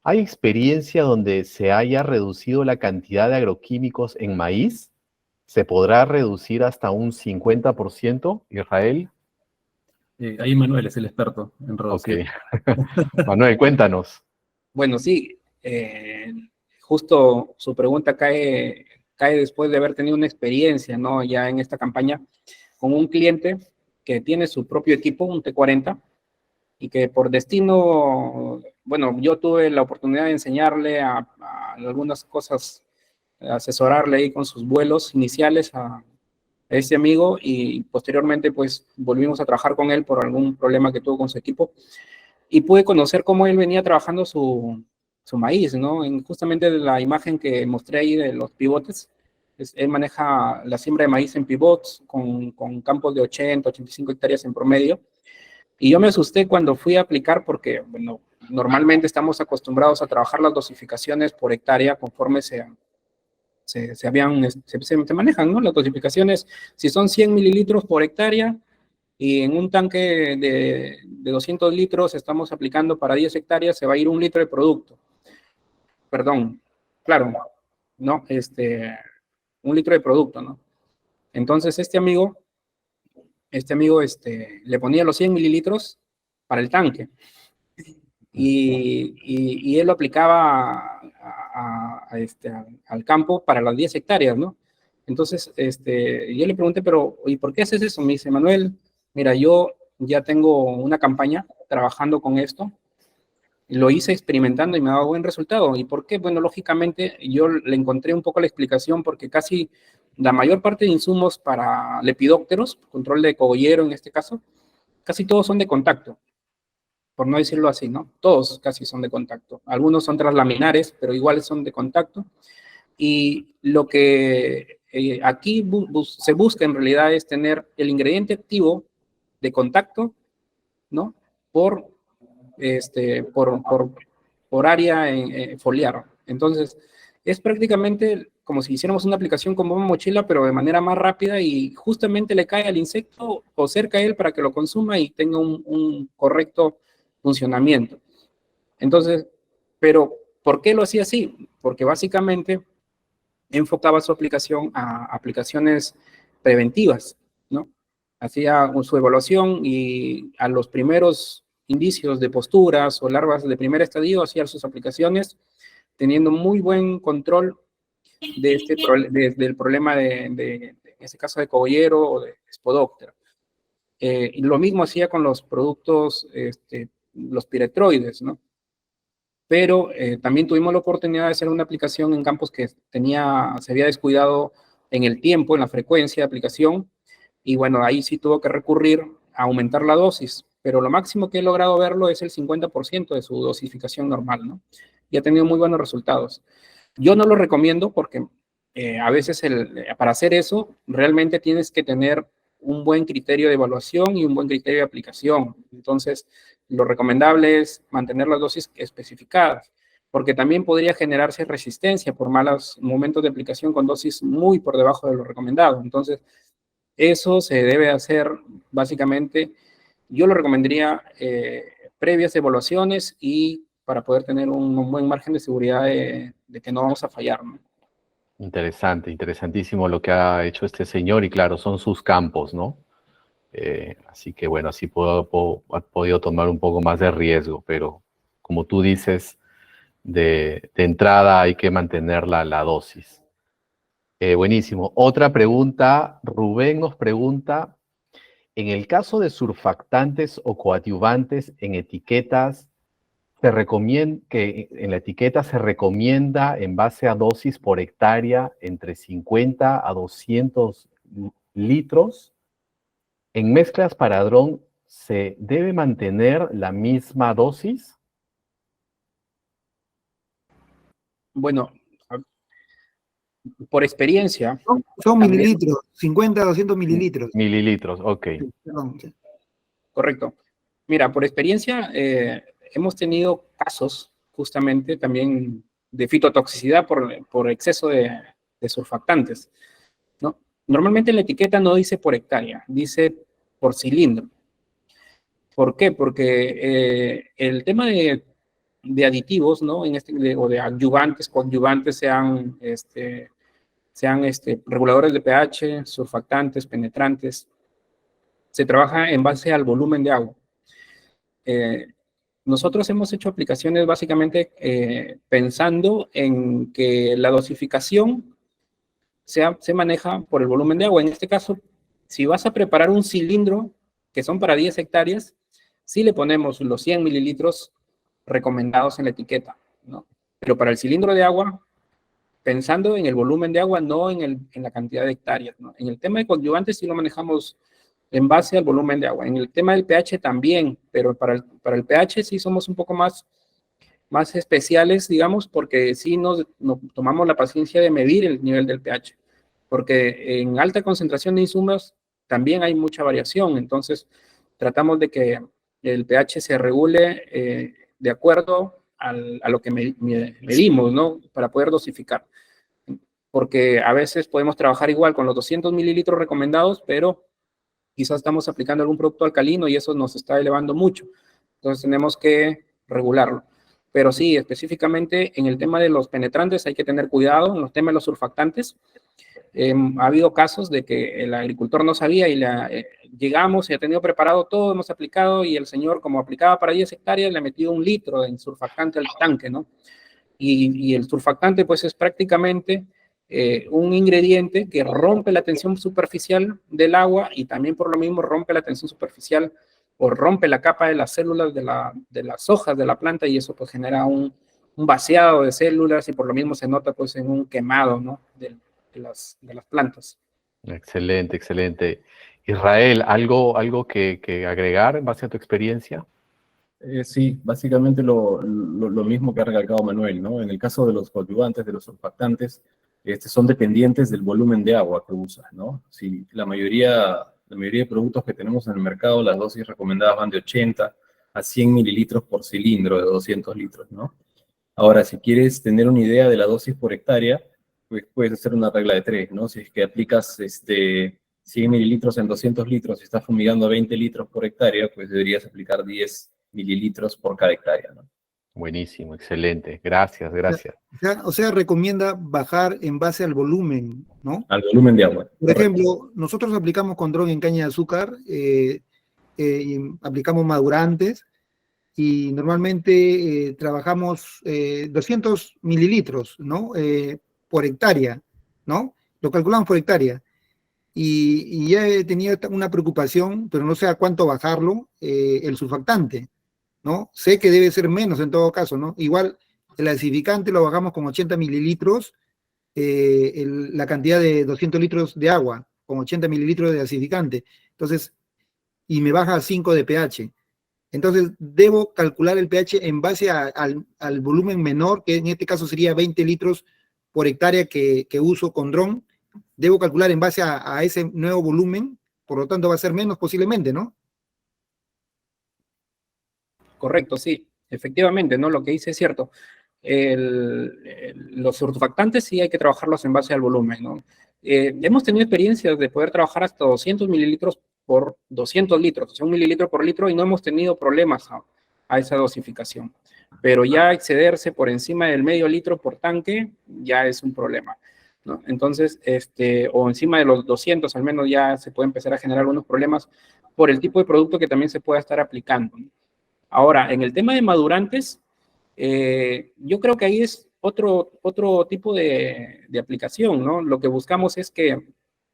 ¿Hay experiencia donde se haya reducido la cantidad de agroquímicos en maíz? ¿Se podrá reducir hasta un 50%, Israel? Ahí Manuel es el experto en Ok. reducir. Manuel, cuéntanos. Bueno, sí, justo su pregunta cae después de haber tenido una experiencia, ¿no? Ya en esta campaña con un cliente que tiene su propio equipo, un T40, y que por destino, bueno, yo tuve la oportunidad de enseñarle a algunas cosas, asesorarle ahí con sus vuelos iniciales a este amigo y posteriormente pues volvimos a trabajar con él por algún problema que tuvo con su equipo y pude conocer cómo él venía trabajando su maíz, ¿no? Justamente la imagen que mostré ahí de los pivotes, él maneja la siembra de maíz en pivots con campos de 80, 85 hectáreas en promedio. Y yo me asusté cuando fui a aplicar porque, bueno, normalmente estamos acostumbrados a trabajar las dosificaciones por hectárea conforme se manejan, ¿no? Las dosificaciones, si son 100 mililitros por hectárea, y en un tanque de 200 litros estamos aplicando para 10 hectáreas, se va a ir 1 litro de producto. Perdón, claro, ¿no? 1 litro de producto, ¿no? Entonces este amigo le ponía los 100 mililitros para el tanque y él lo aplicaba al campo para las 10 hectáreas, ¿no? Entonces, yo le pregunté, pero ¿y por qué haces eso? Me dice, Manuel, mira, yo ya tengo una campaña trabajando con esto, lo hice experimentando y me daba buen resultado. ¿Y por qué? Bueno, lógicamente yo le encontré un poco la explicación porque casi la mayor parte de insumos para lepidópteros, control de cogollero en este caso, casi todos son de contacto, por no decirlo así, ¿no? Todos casi son de contacto. Algunos son translaminares, pero igual son de contacto. Y lo que aquí se busca en realidad es tener el ingrediente activo de contacto, ¿no? Por área foliar. Entonces, es prácticamente como si hiciéramos una aplicación con bomba mochila, pero de manera más rápida y justamente le cae al insecto o cerca de él para que lo consuma y tenga un correcto funcionamiento. Entonces, pero ¿por qué lo hacía así? Porque básicamente enfocaba su aplicación a aplicaciones preventivas, ¿no? Hacía su evaluación y a los primeros indicios de posturas o larvas de primer estadio hacía sus aplicaciones teniendo muy buen control del problema en este caso de cogollero o de spodóptera. Y lo mismo hacía con los productos, los piretroides, ¿no? Pero también tuvimos la oportunidad de hacer una aplicación en campos que se había descuidado en el tiempo, en la frecuencia de aplicación, y bueno, ahí sí tuvo que recurrir a aumentar la dosis, pero lo máximo que he logrado verlo es el 50% de su dosificación normal, ¿no? Y ha tenido muy buenos resultados. Yo no lo recomiendo porque a veces para hacer eso realmente tienes que tener un buen criterio de evaluación y un buen criterio de aplicación. Entonces, lo recomendable es mantener las dosis especificadas, porque también podría generarse resistencia por malos momentos de aplicación con dosis muy por debajo de lo recomendado. Entonces, eso se debe hacer básicamente, yo lo recomendaría previas evaluaciones y para poder tener un buen margen de seguridad de que no vamos a fallar, ¿no? Interesante, interesantísimo lo que ha hecho este señor y claro, son sus campos, ¿no? Así que bueno, así ha podido tomar un poco más de riesgo, pero como tú dices, de entrada hay que mantener la dosis. Buenísimo. Otra pregunta, Rubén nos pregunta, en el caso de surfactantes o coadyuvantes en etiquetas, en la etiqueta se recomienda en base a dosis por hectárea entre 50 a 200 litros. En mezclas para dron, ¿se debe mantener la misma dosis? Bueno, por experiencia. Son también, mililitros, 50 a 200 mililitros. Mililitros, ok. Perdón, sí. correcto. Mira, por experiencia hemos tenido casos justamente también de fitotoxicidad por exceso de surfactantes, ¿no? Normalmente en la etiqueta no dice por hectárea, dice por cilindro. ¿Por qué? Porque el tema de aditivos, ¿no? O de adyuvantes, coadyuvantes, sean reguladores de pH, surfactantes, penetrantes, se trabaja en base al volumen de agua. Nosotros hemos hecho aplicaciones básicamente pensando en que la dosificación se maneja por el volumen de agua. En este caso, si vas a preparar un cilindro, que son para 10 hectáreas, sí le ponemos los 100 mililitros recomendados en la etiqueta, ¿no? Pero para el cilindro de agua, pensando en el volumen de agua, no en la cantidad de hectáreas, ¿no? En el tema de coadyuvantes sí lo manejamos en base al volumen de agua. En el tema del pH también, pero para el pH sí somos un poco más especiales, digamos, porque sí nos tomamos la paciencia de medir el nivel del pH, porque en alta concentración de insumos también hay mucha variación, entonces tratamos de que el pH se regule de acuerdo a lo que medimos, ¿no? Para poder dosificar. Porque a veces podemos trabajar igual con los 200 mililitros recomendados, pero quizás estamos aplicando algún producto alcalino y eso nos está elevando mucho. Entonces tenemos que regularlo. Pero sí, específicamente en el tema de los penetrantes hay que tener cuidado, en los temas de los surfactantes. Ha habido casos de que el agricultor no sabía y llegamos y ha tenido preparado todo, hemos aplicado y el señor, como aplicaba para 10 hectáreas, le ha metido 1 litro de surfactante al tanque, ¿no? Y el surfactante pues es prácticamente un ingrediente que rompe la tensión superficial del agua y también por lo mismo rompe la tensión superficial o rompe la capa de las células de las hojas de la planta y eso pues genera un vaciado de células y por lo mismo se nota pues en un quemado, ¿no? de las plantas. Excelente, excelente. Israel, ¿algo que agregar en base a tu experiencia? Sí, básicamente lo mismo que ha recalcado Manuel, ¿no? En el caso de los coadyuvantes, de los surfactantes, son dependientes del volumen de agua que usas, ¿no? Si la mayoría de productos que tenemos en el mercado, las dosis recomendadas van de 80 a 100 mililitros por cilindro de 200 litros, ¿no? Ahora, si quieres tener una idea de la dosis por hectárea, pues puedes hacer una regla de 3, ¿no? Si es que aplicas 100 mililitros en 200 litros y estás fumigando a 20 litros por hectárea, pues deberías aplicar 10 mililitros por cada hectárea, ¿no? Buenísimo, excelente. Gracias, gracias. O sea, recomienda bajar en base al volumen, ¿no? Al volumen de agua. Por ejemplo, nosotros aplicamos con dron en caña de azúcar, y aplicamos madurantes, y normalmente trabajamos 200 mililitros, ¿no? Por hectárea, ¿no? Lo calculamos por hectárea. Y ya he tenido una preocupación, pero no sé a cuánto bajarlo, el surfactante, ¿no? Sé que debe ser menos en todo caso, ¿no? Igual el acidificante lo bajamos con 80 mililitros, la cantidad de 200 litros de agua, con 80 mililitros de acidificante. Entonces, y me baja a 5 de pH. Entonces, debo calcular el pH en base al volumen menor, que en este caso sería 20 litros por hectárea que uso con dron. Debo calcular en base a ese nuevo volumen, por lo tanto va a ser menos posiblemente, ¿no? Correcto, sí, efectivamente, ¿no? Lo que dice es cierto. Los surfactantes sí hay que trabajarlos en base al volumen, ¿no? Hemos tenido experiencias de poder trabajar hasta 200 mililitros por 200 litros, o sea, 1 mililitro por litro, y no hemos tenido problemas a esa dosificación. Pero ya excederse por encima del medio litro por tanque ya es un problema, ¿no? Entonces, o encima de los 200 al menos ya se puede empezar a generar algunos problemas por el tipo de producto que también se pueda estar aplicando, ¿no? Ahora, en el tema de madurantes, yo creo que ahí es otro tipo de aplicación, ¿no? Lo que buscamos es que,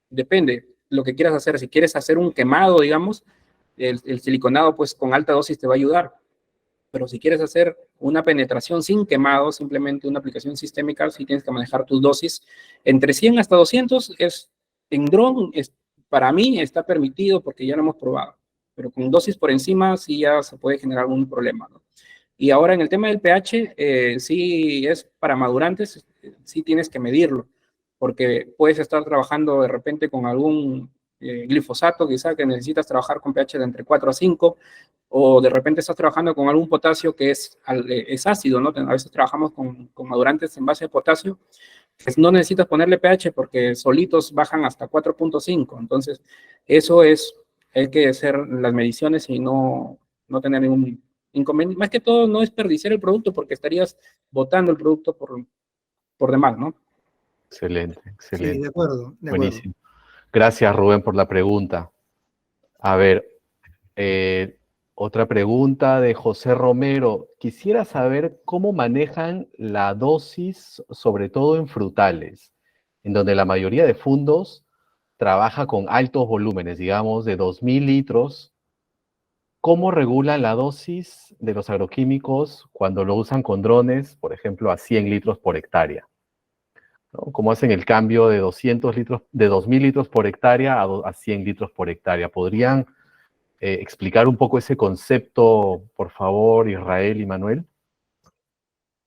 depende lo que quieras hacer. Si quieres hacer un quemado, digamos, el siliconado, pues con alta dosis te va a ayudar. Pero si quieres hacer una penetración sin quemado, simplemente una aplicación sistémica, sí tienes que manejar tus dosis. Entre 100 hasta 200 en dron, para mí está permitido porque ya lo hemos probado. Pero con dosis por encima sí ya se puede generar algún problema, ¿no? Y ahora en el tema del pH, sí es para madurantes, sí tienes que medirlo, porque puedes estar trabajando de repente con algún glifosato, quizá que necesitas trabajar con pH de entre 4 a 5, o de repente estás trabajando con algún potasio que es ácido, ¿no? A veces trabajamos con madurantes en base de potasio, pues no necesitas ponerle pH porque solitos bajan hasta 4.5, entonces eso hay que hacer las mediciones y no tener ningún inconveniente. Más que todo, no desperdiciar el producto porque estarías botando el producto por demás, ¿no? Excelente, Sí, excelente. de acuerdo. Buenísimo. Gracias, Rubén, por la pregunta. A ver, otra pregunta de José Romero. Quisiera saber cómo manejan la dosis, sobre todo en frutales, en donde la mayoría de fundos trabaja con altos volúmenes, digamos, de 2.000 litros. ¿Cómo regulan la dosis de los agroquímicos cuando lo usan con drones, por ejemplo, a 100 litros por hectárea? ¿No? ¿Cómo hacen el cambio de 200 litros, de 2.000 litros por hectárea a 100 litros por hectárea? ¿Podrían explicar un poco ese concepto, por favor, Israel y Manuel?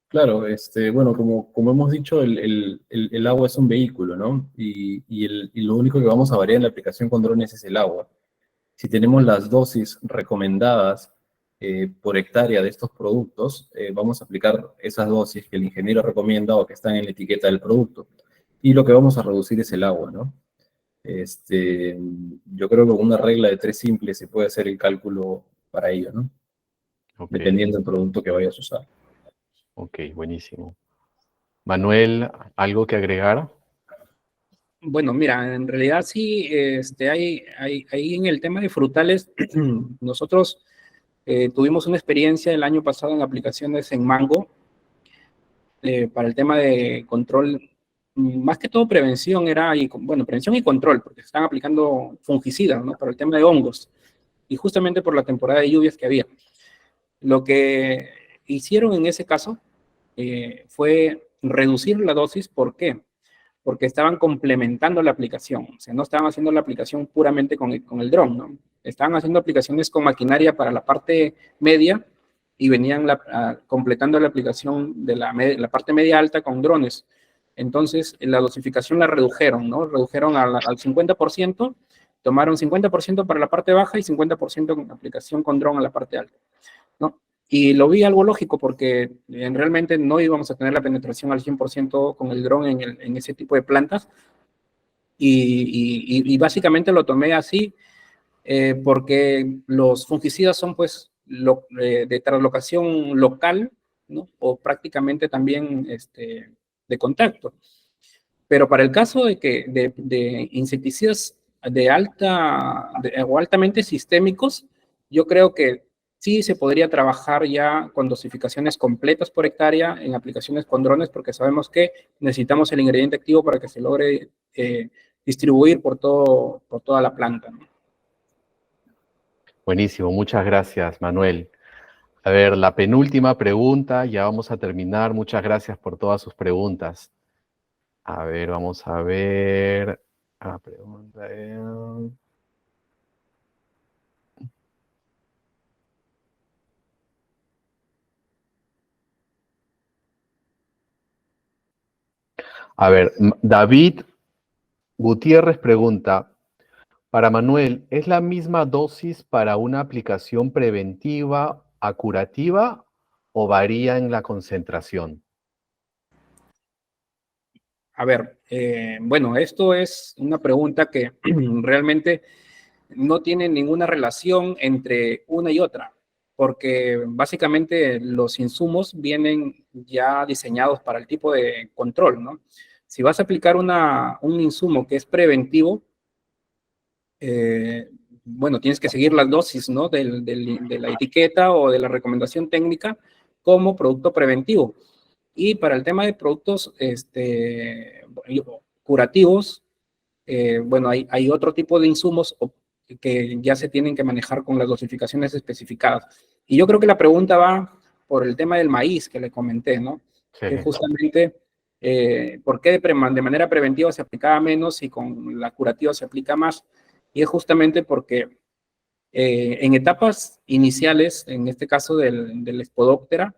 Claro, bueno, como hemos dicho, el agua es un vehículo, ¿no? Y lo único que vamos a variar en la aplicación con drones es el agua. Si tenemos las dosis recomendadas por hectárea de estos productos, vamos a aplicar esas dosis que el ingeniero recomienda o que están en la etiqueta del producto. Y lo que vamos a reducir es el agua, ¿no? Yo creo que con una regla de 3 simples se puede hacer el cálculo para ello, ¿no? Okay. Dependiendo del producto que vayas a usar. Ok, buenísimo. Manuel, ¿algo que agregar? Bueno, mira, en realidad sí, hay en el tema de frutales, nosotros tuvimos una experiencia el año pasado en aplicaciones en mango para el tema de control, más que todo prevención prevención y control, porque se están aplicando fungicidas, ¿no? Para el tema de hongos, y justamente por la temporada de lluvias que había. Lo que hicieron en ese caso fue reducir la dosis. ¿Por qué? Porque estaban complementando la aplicación, o sea, no estaban haciendo la aplicación puramente con el dron, ¿no? Estaban haciendo aplicaciones con maquinaria para la parte media y venían completando la aplicación de la parte media alta con drones. Entonces, la dosificación la redujeron, ¿no? Redujeron al 50%, tomaron 50% para la parte baja y 50% con aplicación con dron a la parte alta, ¿no? Y lo vi algo lógico porque realmente no íbamos a tener la penetración al 100% con el dron en ese tipo de plantas. Y básicamente lo tomé así porque los fungicidas son pues de traslocación local, ¿no? O prácticamente también de contacto. Pero para el caso de insecticidas o altamente sistémicos, yo creo que sí se podría trabajar ya con dosificaciones completas por hectárea en aplicaciones con drones, porque sabemos que necesitamos el ingrediente activo para que se logre distribuir por toda la planta, ¿no? Buenísimo, muchas gracias, Manuel. A ver, la penúltima pregunta, ya vamos a terminar. Muchas gracias por todas sus preguntas. A ver, vamos a ver. La pregunta es... A ver, David Gutiérrez pregunta, para Manuel, ¿es la misma dosis para una aplicación preventiva a curativa o varía en la concentración? A ver, bueno, esto es una pregunta que realmente no tiene ninguna relación entre una y otra, porque básicamente los insumos vienen ya diseñados para el tipo de control, ¿no? Si vas a aplicar un insumo que es preventivo, bueno, tienes que seguir las dosis, ¿no? De la etiqueta o de la recomendación técnica como producto preventivo. Y para el tema de productos curativos, bueno, hay otro tipo de insumos que ya se tienen que manejar con las dosificaciones especificadas. Y yo creo que la pregunta va por el tema del maíz que le comenté, ¿no? Sí. Que justamente, ¿por qué de manera preventiva se aplicaba menos y con la curativa se aplica más? Y es justamente porque en etapas iniciales, en este caso del Spodoptera,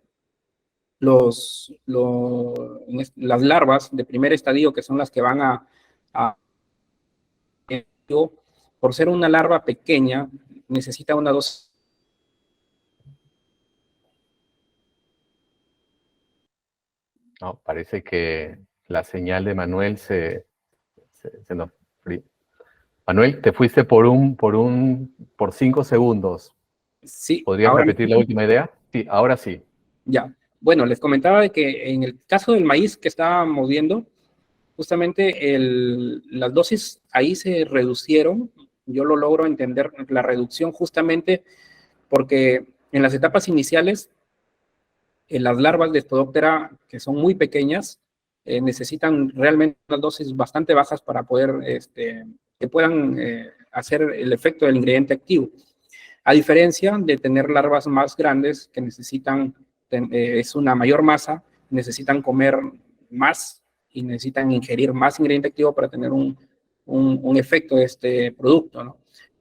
las larvas de primer estadio, que son las que van a por ser una larva pequeña, necesita una dosis. No, parece que la señal de Manuel se nos... Manuel, te fuiste por 5 segundos. Sí, ¿Podrías ahora repetir la última idea? Sí, ahora sí. ya. Bueno, les comentaba de que en el caso del maíz que estábamos viendo, justamente las dosis ahí se reducieron. Yo lo logro entender, la reducción justamente porque en las etapas iniciales, las larvas de Spodoptera, que son muy pequeñas, necesitan realmente unas dosis bastante bajas para poder, que puedan hacer el efecto del ingrediente activo. A diferencia de tener larvas más grandes que necesitan, es una mayor masa, necesitan comer más y necesitan ingerir más ingrediente activo para tener un efecto de este producto, ¿no?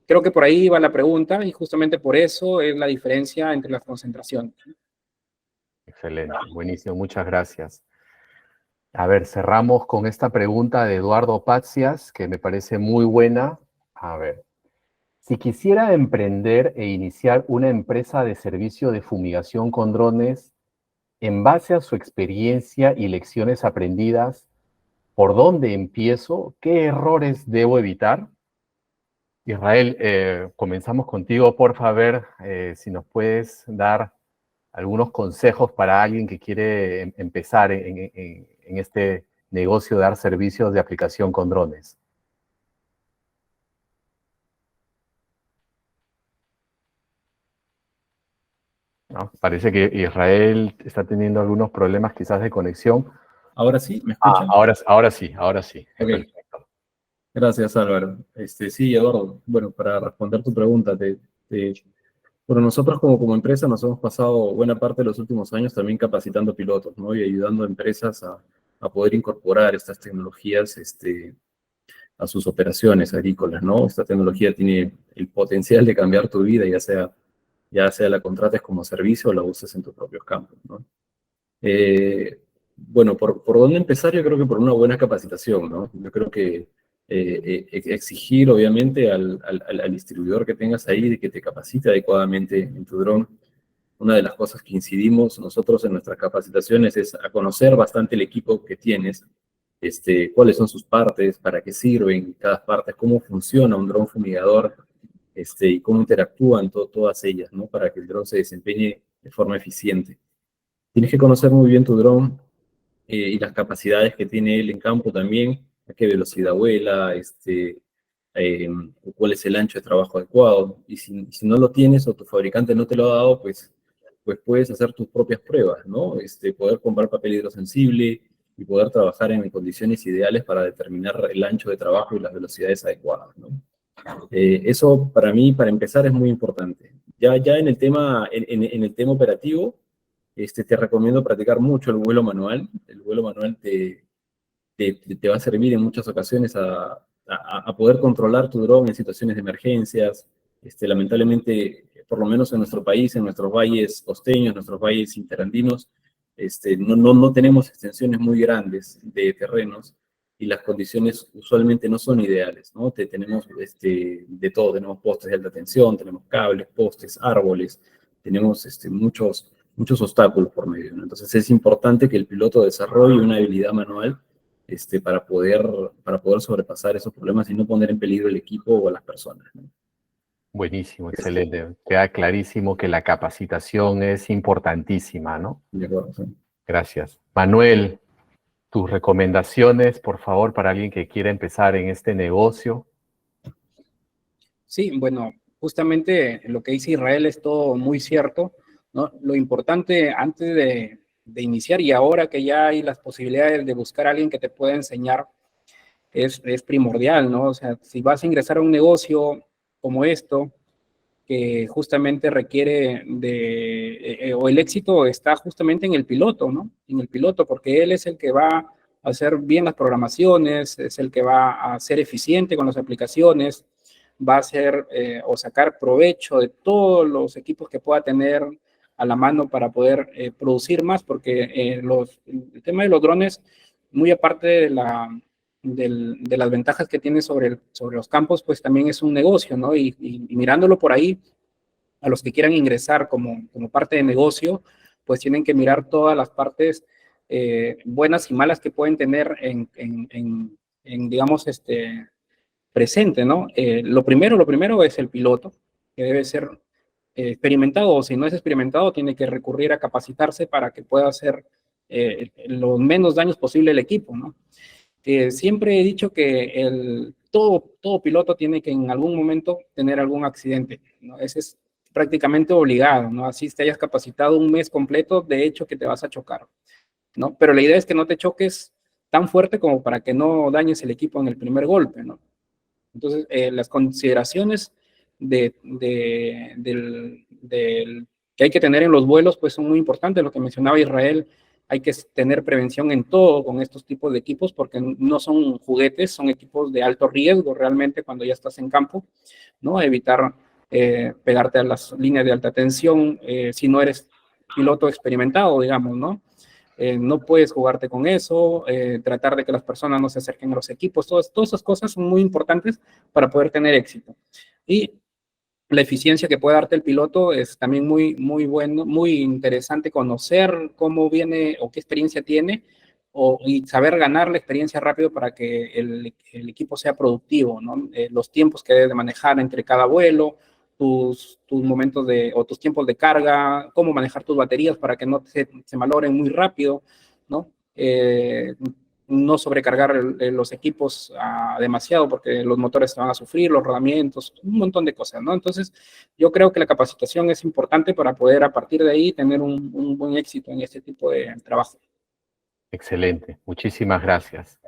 Creo que por ahí va la pregunta y justamente por eso es la diferencia entre las concentraciones. Excelente, buenísimo, muchas gracias. A ver, cerramos con esta pregunta de Eduardo Patzias, que me parece muy buena. A ver, si quisiera emprender e iniciar una empresa de servicio de fumigación con drones, en base a su experiencia y lecciones aprendidas, ¿por dónde empiezo? ¿Qué errores debo evitar? Israel, comenzamos contigo, por favor, si nos puedes dar algunos consejos para alguien que quiere empezar en este negocio de dar servicios de aplicación con drones. ¿No? Parece que Israel está teniendo algunos problemas quizás de conexión. ¿Ahora sí? ¿Me escuchan? Ahora sí. Ok. Perfecto. Gracias, Álvaro. Sí, Eduardo, bueno, para responder tu pregunta, bueno, nosotros como empresa nos hemos pasado buena parte de los últimos años también capacitando pilotos, ¿no? Y ayudando a empresas a poder incorporar estas tecnologías a sus operaciones agrícolas, ¿no? Esta tecnología tiene el potencial de cambiar tu vida, ya sea la contrates como servicio o la uses en tus propios campos, ¿no? Bueno, ¿por dónde empezar? Yo creo que por una buena capacitación, ¿no? Yo creo que exigir, obviamente, al distribuidor que tengas ahí de que te capacite adecuadamente en tu dron, una de las cosas que incidimos nosotros en nuestras capacitaciones es a conocer bastante el equipo que tienes, cuáles son sus partes, para qué sirven cada parte, cómo funciona un dron fumigador, y cómo interactúan todas ellas, ¿no? Para que el dron se desempeñe de forma eficiente. Tienes que conocer muy bien tu dron y las capacidades que tiene él en campo también, a qué velocidad vuela, cuál es el ancho de trabajo adecuado. Y si no lo tienes o tu fabricante no te lo ha dado, pues puedes hacer tus propias pruebas, ¿no? Poder comprar papel hidrosensible y poder trabajar en condiciones ideales para determinar el ancho de trabajo y las velocidades adecuadas, ¿no? Eso para mí, para empezar, es muy importante. Ya en el tema, en el tema operativo, te recomiendo practicar mucho el vuelo manual. El vuelo manual te va a servir en muchas ocasiones a poder controlar tu dron en situaciones de emergencias. Lamentablemente, por lo menos en nuestro país, en nuestros valles costeños, nuestros valles interandinos, no tenemos extensiones muy grandes de terrenos y las condiciones usualmente no son ideales, ¿no? Tenemos de todo, tenemos postes de alta tensión, tenemos cables, postes, árboles, tenemos muchos obstáculos por medio, ¿no? Entonces es importante que el piloto desarrolle una habilidad manual para poder sobrepasar esos problemas y no poner en peligro el equipo o a las personas, ¿no? Buenísimo, excelente. Queda clarísimo que la capacitación es importantísima, ¿no? De acuerdo, sí. Gracias. Manuel, tus recomendaciones, por favor, para alguien que quiera empezar en este negocio. Sí, bueno, justamente lo que dice Israel es todo muy cierto, ¿no? Lo importante antes de iniciar y ahora que ya hay las posibilidades de buscar a alguien que te pueda enseñar es primordial, ¿no? O sea, si vas a ingresar a un negocio como esto, que justamente requiere o el éxito está justamente en el piloto, ¿no? En el piloto, porque él es el que va a hacer bien las programaciones, es el que va a ser eficiente con las aplicaciones, va a hacer o sacar provecho de todos los equipos que pueda tener a la mano para poder producir más, porque el tema de los drones, muy aparte de las ventajas que tiene sobre los campos, pues también es un negocio, ¿no? Y mirándolo por ahí, a los que quieran ingresar como parte de negocio, pues tienen que mirar todas las partes buenas y malas que pueden tener digamos, presente, ¿no? Lo primero es el piloto, que debe ser experimentado, o si no es experimentado, tiene que recurrir a capacitarse para que pueda hacer los menos daños posible el equipo, ¿no? Siempre he dicho que todo piloto tiene que en algún momento tener algún accidente, ¿no? Ese es prácticamente obligado, ¿no? Así te hayas capacitado un mes completo, de hecho que te vas a chocar, ¿no? Pero la idea es que no te choques tan fuerte como para que no dañes el equipo en el primer golpe, ¿no? Entonces, las consideraciones que hay que tener en los vuelos, pues son muy importantes. Lo que mencionaba Israel, hay que tener prevención en todo con estos tipos de equipos, porque no son juguetes, son equipos de alto riesgo realmente cuando ya estás en campo, ¿no? Evitar pegarte a las líneas de alta tensión si no eres piloto experimentado, digamos, ¿no? No puedes jugarte con eso, tratar de que las personas no se acerquen a los equipos, todas esas cosas son muy importantes para poder tener éxito. Y la eficiencia que puede darte el piloto es también muy bueno, muy interesante conocer cómo viene o qué experiencia tiene y saber ganar la experiencia rápido para que el equipo sea productivo, ¿no? Los tiempos que debes de manejar entre cada vuelo, tus momentos o tus tiempos de carga, cómo manejar tus baterías para que no se malogren muy rápido, ¿no? No sobrecargar los equipos demasiado porque los motores se van a sufrir, los rodamientos, un montón de cosas, ¿no? Entonces, yo creo que la capacitación es importante para poder a partir de ahí tener un buen éxito en este tipo de trabajo. Excelente, muchísimas gracias.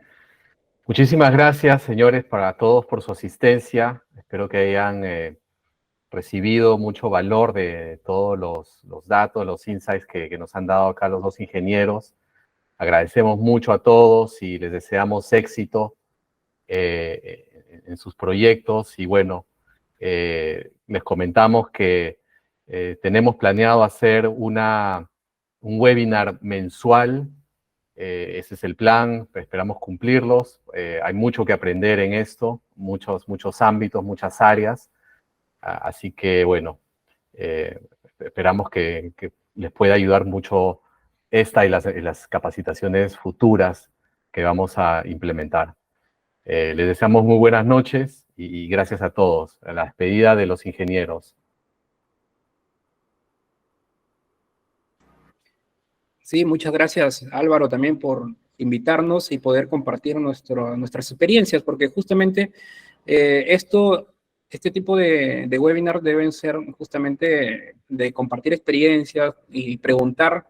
Muchísimas gracias, señores, para todos por su asistencia. Espero que hayan recibido mucho valor de todos los datos, los insights que nos han dado acá los dos ingenieros. Agradecemos mucho a todos y les deseamos éxito en sus proyectos. Y bueno, les comentamos que tenemos planeado hacer un webinar mensual. Ese es el plan, esperamos cumplirlos. Hay mucho que aprender en esto, muchos ámbitos, muchas áreas. Así que, bueno, esperamos que les pueda ayudar mucho esta y las capacitaciones futuras que vamos a implementar. Les deseamos muy buenas noches y gracias a todos. A la despedida de los ingenieros. Sí, muchas gracias, Álvaro, también por invitarnos y poder compartir nuestras experiencias, porque justamente este tipo de webinar deben ser justamente de compartir experiencias y preguntar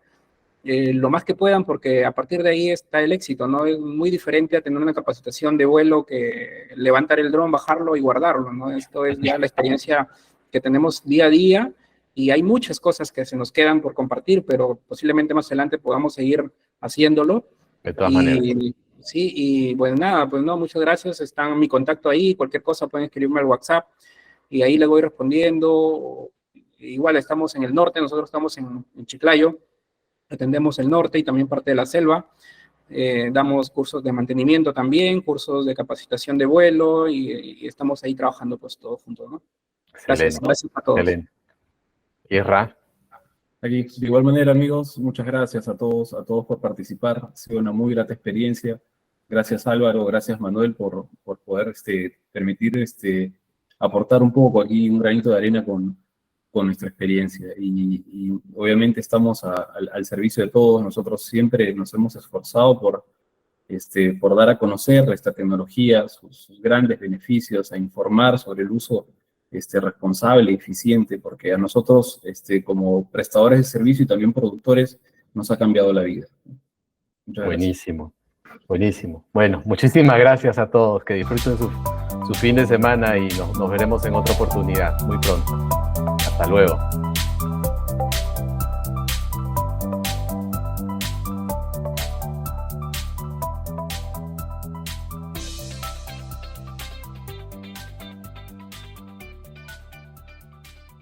lo más que puedan, porque a partir de ahí está el éxito, ¿no? Es muy diferente a tener una capacitación de vuelo que levantar el dron, bajarlo y guardarlo, ¿no? Esto es ya la experiencia que tenemos día a día, y hay muchas cosas que se nos quedan por compartir, pero posiblemente más adelante podamos seguir haciéndolo. De todas maneras. Sí, y bueno, nada, pues no, muchas gracias, está mi contacto ahí, cualquier cosa pueden escribirme al WhatsApp, y ahí les voy respondiendo. Igual estamos en el norte, nosotros estamos en Chiclayo, atendemos el norte y también parte de la selva. Damos cursos de mantenimiento también, cursos de capacitación de vuelo, y estamos ahí trabajando pues todos juntos, ¿no? Gracias a todos. Excelente. Isra. Aquí, de igual manera, amigos, muchas gracias a todos por participar. Ha sido una muy grata experiencia. Gracias, Álvaro, gracias, Manuel, por poder permitir aportar un poco aquí, un granito de arena con nuestra experiencia. Y obviamente estamos al servicio de todos. Nosotros siempre nos hemos esforzado por dar a conocer esta tecnología, sus grandes beneficios, a informar sobre el uso responsable y eficiente, porque a nosotros, como prestadores de servicio y también productores, nos ha cambiado la vida. Muchas buenísimo, gracias. Buenísimo. Bueno, muchísimas gracias a todos, que disfruten su fin de semana y nos veremos en otra oportunidad muy pronto. Hasta luego.